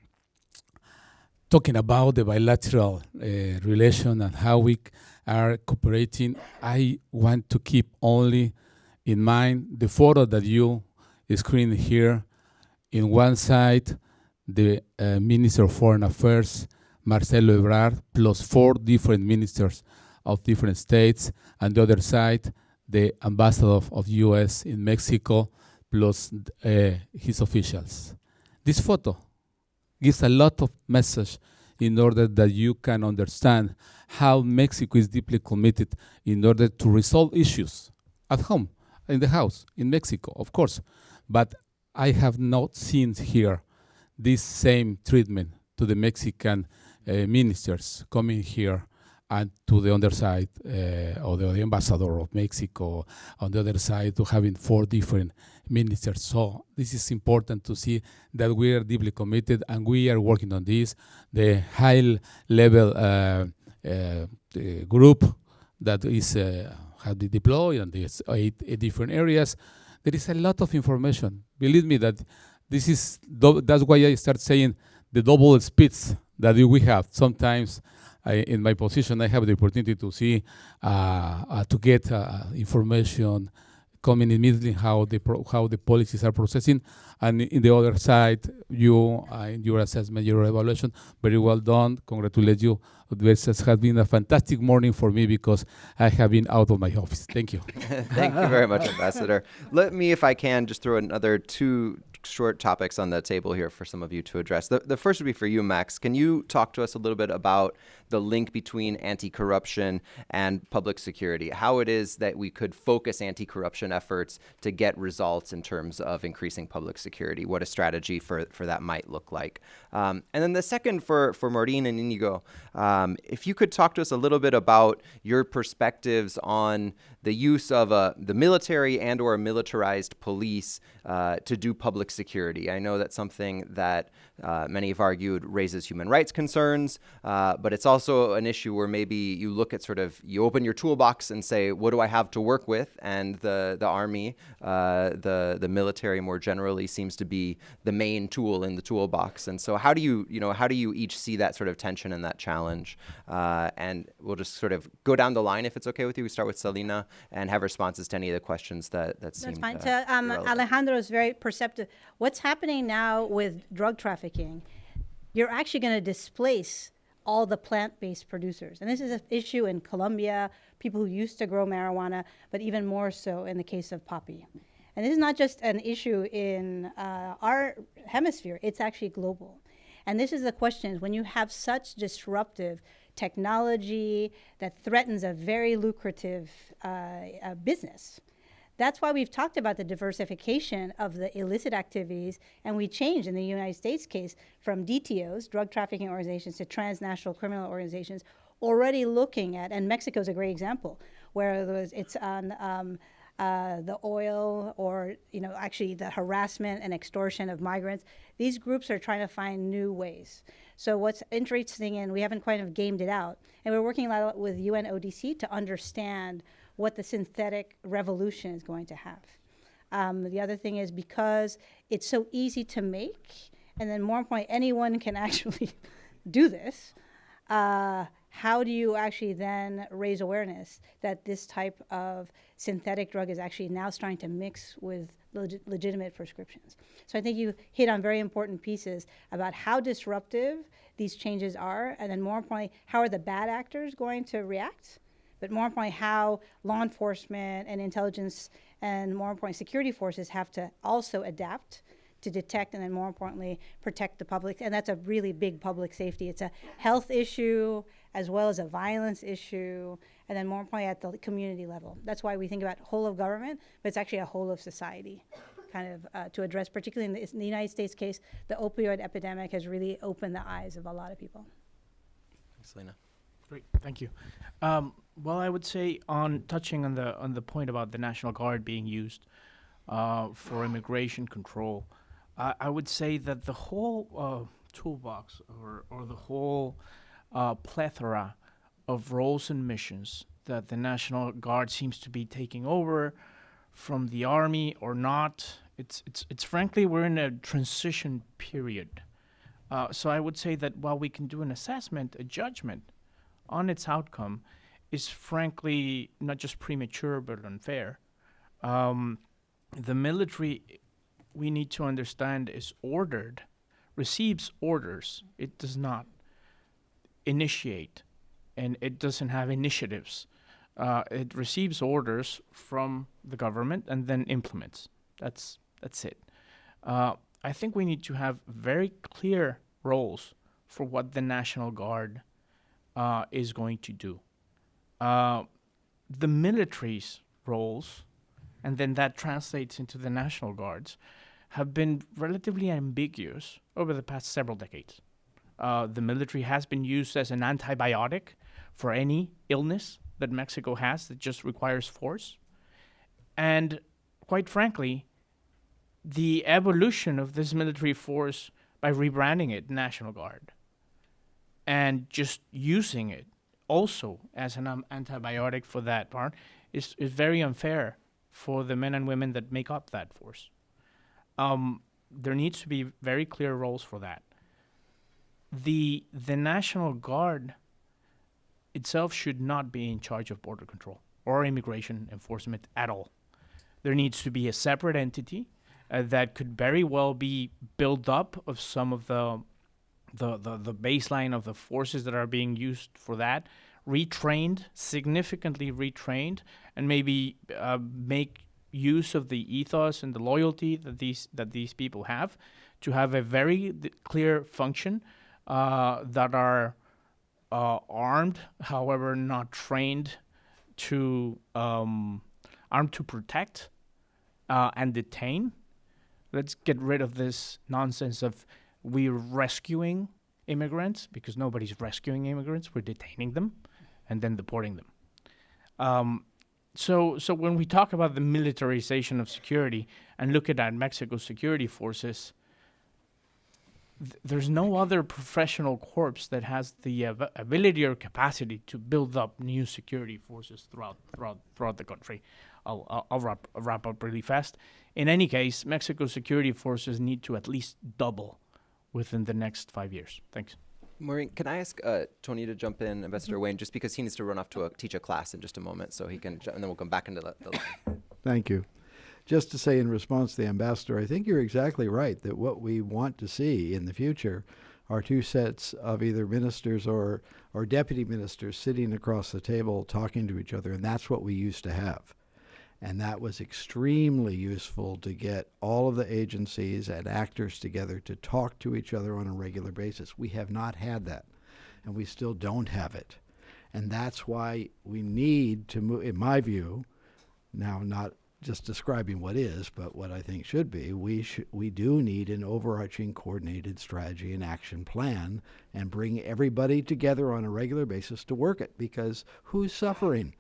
talking about the bilateral relation and how we are cooperating, I want to keep only in mind the photo that you screen here. In one side, the Minister of Foreign Affairs, Marcelo Ebrard, plus 4 different ministers of different states, and the other side, the ambassador of U.S. in Mexico, plus his officials. This photo gives a lot of message in order that you can understand how Mexico is deeply committed in order to resolve issues at home, in the house, in Mexico, of course. But I have not seen here this same treatment to the Mexican ministers coming here and to the other side, or the ambassador of Mexico, on the other side, to having 4 different ministers. So this is important to see that we are deeply committed and we are working on this. The high-level group that is have been deployed in these 8 different areas. There is a lot of information. Believe me that this is that's why I start saying the double speeds that we have. Sometimes in my position, I have the opportunity to see, to get information coming immediately how the policies are processing, and in the other side, in your assessment, your evaluation, very well done. Congratulate you. This has been a fantastic morning for me because I have been out of my office. Thank you. Thank you very much, Ambassador. Let me, if I can, just throw another 2 short topics on the table here for some of you to address. The first would be for you, Max. Can you talk to us a little bit about the link between anti-corruption and public security, how it is that we could focus anti-corruption efforts to get results in terms of increasing public security, what a strategy for that might look like. And then the second for Maureen and Inigo, if you could talk to us a little bit about your perspectives on the use of the military and or militarized police to do public security. I know that's something that many have argued raises human rights concerns, but it's also an issue where maybe you look at you open your toolbox and say, what do I have to work with? And the army, the military more generally seems to be the main tool in the toolbox. And so how do you each see that sort of tension and that challenge? And we'll just sort of go down the line if it's okay with you. We start with Selena and have responses to any of the questions that seem That's fine. Alejandro is very perceptive. What's happening now with drug trafficking, you're actually going to displace all the plant-based producers. And this is an issue in Colombia, people who used to grow marijuana, but even more so in the case of poppy. And this is not just an issue in our hemisphere, it's actually global. And this is the question, when you have such disruptive technology that threatens a very lucrative business. That's why we've talked about the diversification of the illicit activities, and we changed in the United States case from DTOs, drug trafficking organizations, to transnational criminal organizations, already looking at, and Mexico's a great example, where it's on the oil or, actually the harassment and extortion of migrants. These groups are trying to find new ways. So what's interesting, and we haven't quite have gamed it out, and we're working a lot with UNODC to understand what the synthetic revolution is going to have. The other thing is, because it's so easy to make, and then more importantly, anyone can actually do this, how do you actually then raise awareness that this type of synthetic drug is actually now starting to mix with legitimate prescriptions? So I think you hit on very important pieces about how disruptive these changes are, and then more importantly, how are the bad actors going to react? But more importantly, how law enforcement and intelligence and more importantly, security forces have to also adapt to detect and then more importantly, protect the public. And that's a really big public safety. It's a health issue as well as a violence issue, and then more importantly at the community level. That's why we think about whole of government, but it's actually a whole of society, kind of to address, particularly in the United States case, the opioid epidemic has really opened the eyes of a lot of people. Thanks, Lena. Great, thank you. Well, I would say touching on the point about the National Guard being used for immigration control, I would say that the whole toolbox or the whole plethora of roles and missions that the National Guard seems to be taking over from the Army or not, it's frankly, we're in a transition period. So I would say that while we can do an assessment, a judgment on its outcome is frankly not just premature but unfair. The military, we need to understand, is ordered, receives orders. It does not initiate, and it doesn't have initiatives. It receives orders from the government and then implements. That's it. I think we need to have very clear roles for what the National Guard is going to do. The military's roles, and then that translates into the National Guards, have been relatively ambiguous over the past several decades. The military has been used as an antibiotic for any illness that Mexico has that just requires force. And quite frankly, the evolution of this military force by rebranding it National Guard and just using it also as an antibiotic for that part is very unfair for the men and women that make up that force. There needs to be very clear roles for that. The National Guard itself should not be in charge of border control or immigration enforcement at all. There needs to be a separate entity that could very well be built up of some of the baseline of the forces that are being used for that, retrained, significantly retrained, and maybe make use of the ethos and the loyalty that these people have to have a very clear function that are armed, however not trained to armed to protect and detain. Let's get rid of this nonsense of we're rescuing immigrants, because nobody's rescuing immigrants. We're detaining them and then deporting them. So when we talk about the militarization of security and look at Mexico's security forces, there's no other professional corps that has the ability or capacity to build up new security forces throughout the country. I'll wrap up really fast. In any case, Mexico's security forces need to at least double within the next 5 years. Thanks. Maureen, can I ask Tony to jump in, Ambassador Wayne, just because he needs to run off to teach a class in just a moment, so he can, and then we'll come back into the line. Thank you. Just to say in response to the ambassador, I think you're exactly right that what we want to see in the future are two sets of either ministers or deputy ministers sitting across the table talking to each other, and that's what we used to have. And that was extremely useful to get all of the agencies and actors together to talk to each other on a regular basis. We have not had that, and we still don't have it. And that's why we need to move, in my view, now not just describing what is, but what I think should be, we do need an overarching coordinated strategy and action plan and bring everybody together on a regular basis to work it, because who's suffering?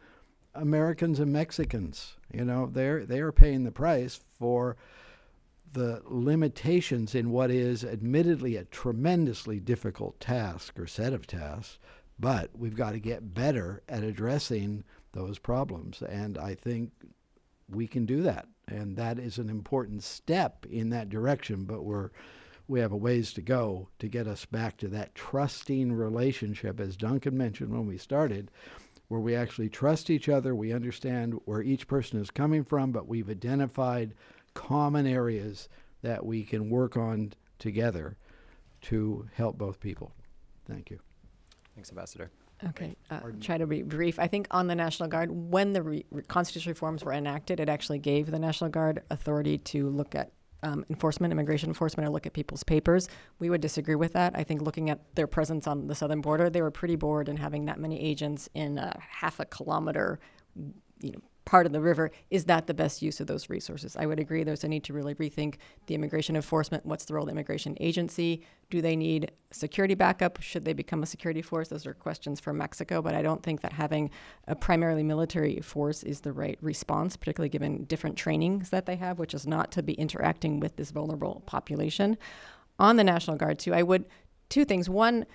Americans and Mexicans. You know, they are paying the price for the limitations in what is admittedly a tremendously difficult task or set of tasks, but we've got to get better at addressing those problems. And I think we can do that. And that is an important step in that direction, but we have a ways to go to get us back to that trusting relationship, as Duncan mentioned when we started, where we actually trust each other, we understand where each person is coming from, but we've identified common areas that we can work on together to help both people. Thank you. Thanks, Ambassador. Okay, try to be brief. I think on the National Guard, when the constitutional reforms were enacted, it actually gave the National Guard authority to look at enforcement, immigration enforcement, or look at people's papers. We would disagree with that. I think looking at their presence on the southern border, they were pretty bored in having that many agents in a half a kilometer, part of the river. Is that the best use of those resources? I would agree there's a need to really rethink the immigration enforcement. What's the role of the immigration agency? Do they need security backup? Should they become a security force? Those are questions for Mexico, but I don't think that having a primarily military force is the right response, particularly given different trainings that they have, which is not to be interacting with this vulnerable population. On the National Guard, too, two things. One,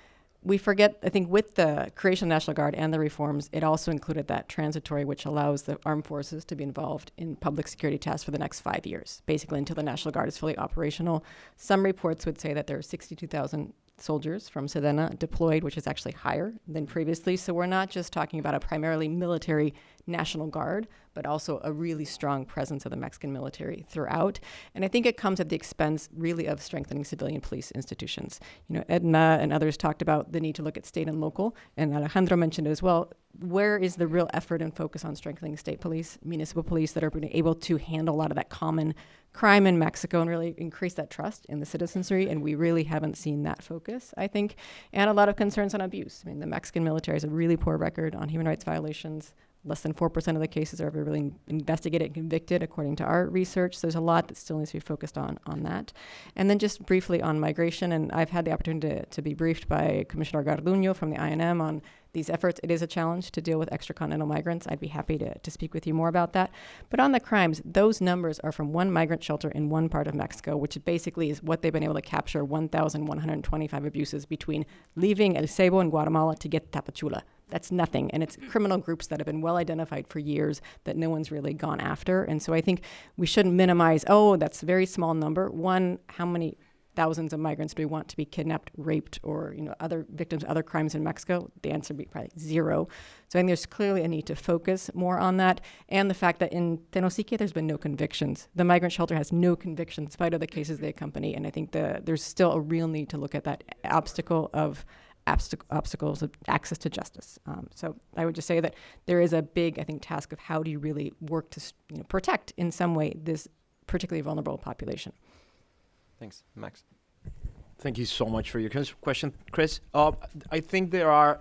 we forget, I think, with the creation of the National Guard and the reforms, it also included that transitory, which allows the armed forces to be involved in public security tasks for the next 5 years, basically until the National Guard is fully operational. Some reports would say that there are 62,000 soldiers from Sedena deployed, which is actually higher than previously. So we're not just talking about a primarily military National Guard, but also a really strong presence of the Mexican military throughout. And I think it comes at the expense really of strengthening civilian police institutions. Edna and others talked about the need to look at state and local, and Alejandro mentioned it as well. Where is the real effort and focus on strengthening state police, municipal police that are able to handle a lot of that common crime in Mexico and really increase that trust in the citizenry? And we really haven't seen that focus, I think. And a lot of concerns on abuse. I mean, the Mexican military has a really poor record on human rights violations. Less than 4% of the cases are ever really investigated and convicted, according to our research. So there's a lot that still needs to be focused on that. And then just briefly on migration, and I've had the opportunity to be briefed by Commissioner Garduño from the INM on these efforts. It is a challenge to deal with extracontinental migrants. I'd be happy to speak with you more about that. But on the crimes, those numbers are from one migrant shelter in one part of Mexico, which basically is what they've been able to capture, 1,125 abuses between leaving El Ceibo in Guatemala to get Tapachula. That's nothing. And it's criminal groups that have been well identified for years that no one's really gone after. And so I think we shouldn't minimize, that's a very small number. One, how many thousands of migrants do we want to be kidnapped, raped, or other victims of other crimes in Mexico? The answer would be probably zero. So I think there's clearly a need to focus more on that. And the fact that in Tenosique, there's been no convictions. The migrant shelter has no convictions, in spite of the cases they accompany. And I think there's still a real need to look at that obstacles of access to justice. So I would just say that there is a big, I think, task of how do you really work to protect in some way this particularly vulnerable population. Thanks, Max. Thank you so much for your question, Chris. I think there are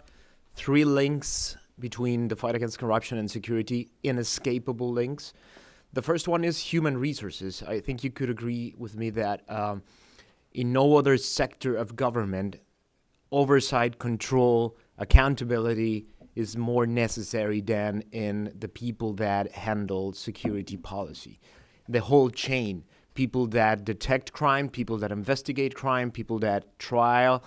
three links between the fight against corruption and security, inescapable links. The first one is human resources. I think you could agree with me that in no other sector of government, oversight, control, accountability is more necessary than in the people that handle security policy. The whole chain, people that detect crime, people that investigate crime, people that trial,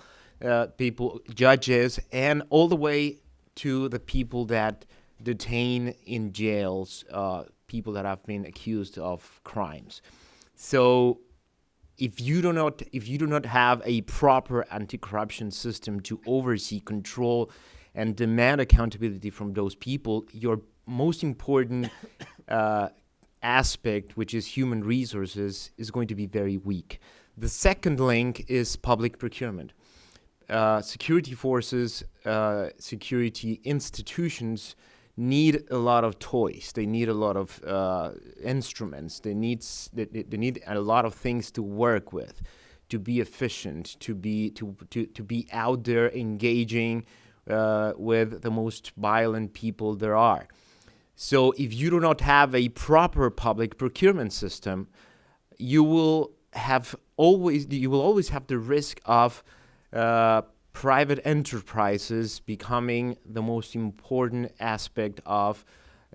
judges, and all the way to the people that detain in jails, people that have been accused of crimes. So if you do not have a proper anti-corruption system to oversee, control, and demand accountability from those people, your most important aspect, which is human resources, is going to be very weak. The second link is public procurement. Security forces, security institutions need a lot of toys. They need a lot of instruments. They need a lot of things to work with, to be efficient, to be out there engaging with the most violent people there are. So if you do not have a proper public procurement system, you will always have the risk of private enterprises becoming the most important aspect of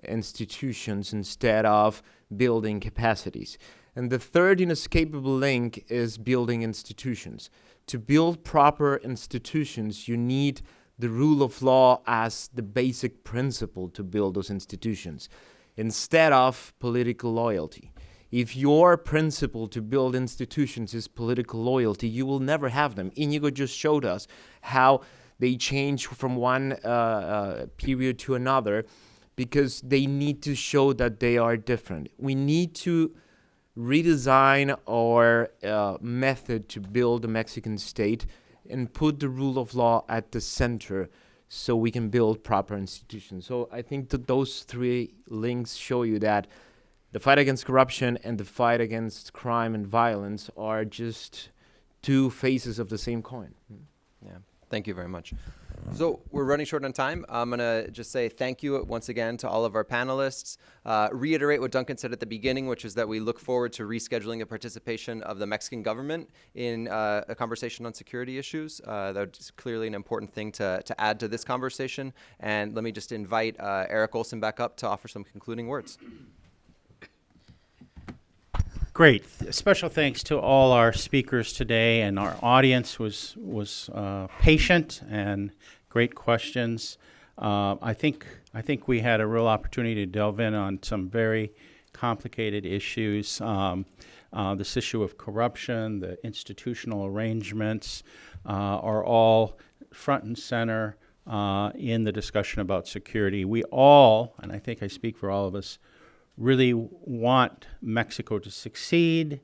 institutions instead of building capacities. And the third inescapable link is building institutions. To build proper institutions, you need the rule of law as the basic principle to build those institutions, instead of political loyalty. If your principle to build institutions is political loyalty, you will never have them. Inigo just showed us how they change from one period to another because they need to show that they are different. We need to redesign our method to build a Mexican state and put the rule of law at the center so we can build proper institutions. So I think that those three links show you that the fight against corruption and the fight against crime and violence are just two faces of the same coin. Yeah, thank you very much. So we're running short on time. I'm going to just say thank you once again to all of our panelists. Reiterate what Duncan said at the beginning, which is that we look forward to rescheduling the participation of the Mexican government in a conversation on security issues. That's clearly an important thing to add to this conversation. And let me just invite Eric Olson back up to offer some concluding words. Great. Special thanks to all our speakers today, and our audience was patient and great questions. I think we had a real opportunity to delve in on some very complicated issues. This issue of corruption, the institutional arrangements are all front and center in the discussion about security. We all, and I think I speak for all of us, really want Mexico to succeed.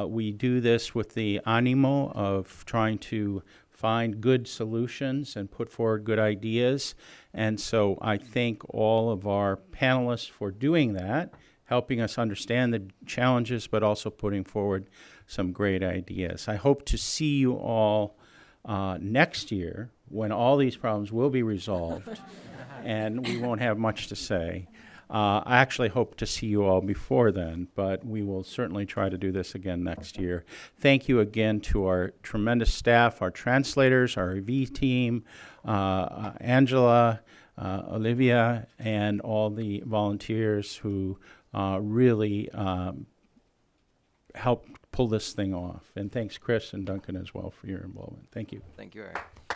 We do this with the animo of trying to find good solutions and put forward good ideas. And so I thank all of our panelists for doing that, helping us understand the challenges, but also putting forward some great ideas. I hope to see you all next year when all these problems will be resolved and we won't have much to say. I actually hope to see you all before then, but we will certainly try to do this again next year. Thank you again to our tremendous staff, our translators, our AV team, Angela, Olivia, and all the volunteers who really helped pull this thing off. And thanks, Chris and Duncan, as well, for your involvement. Thank you. Thank you, Eric.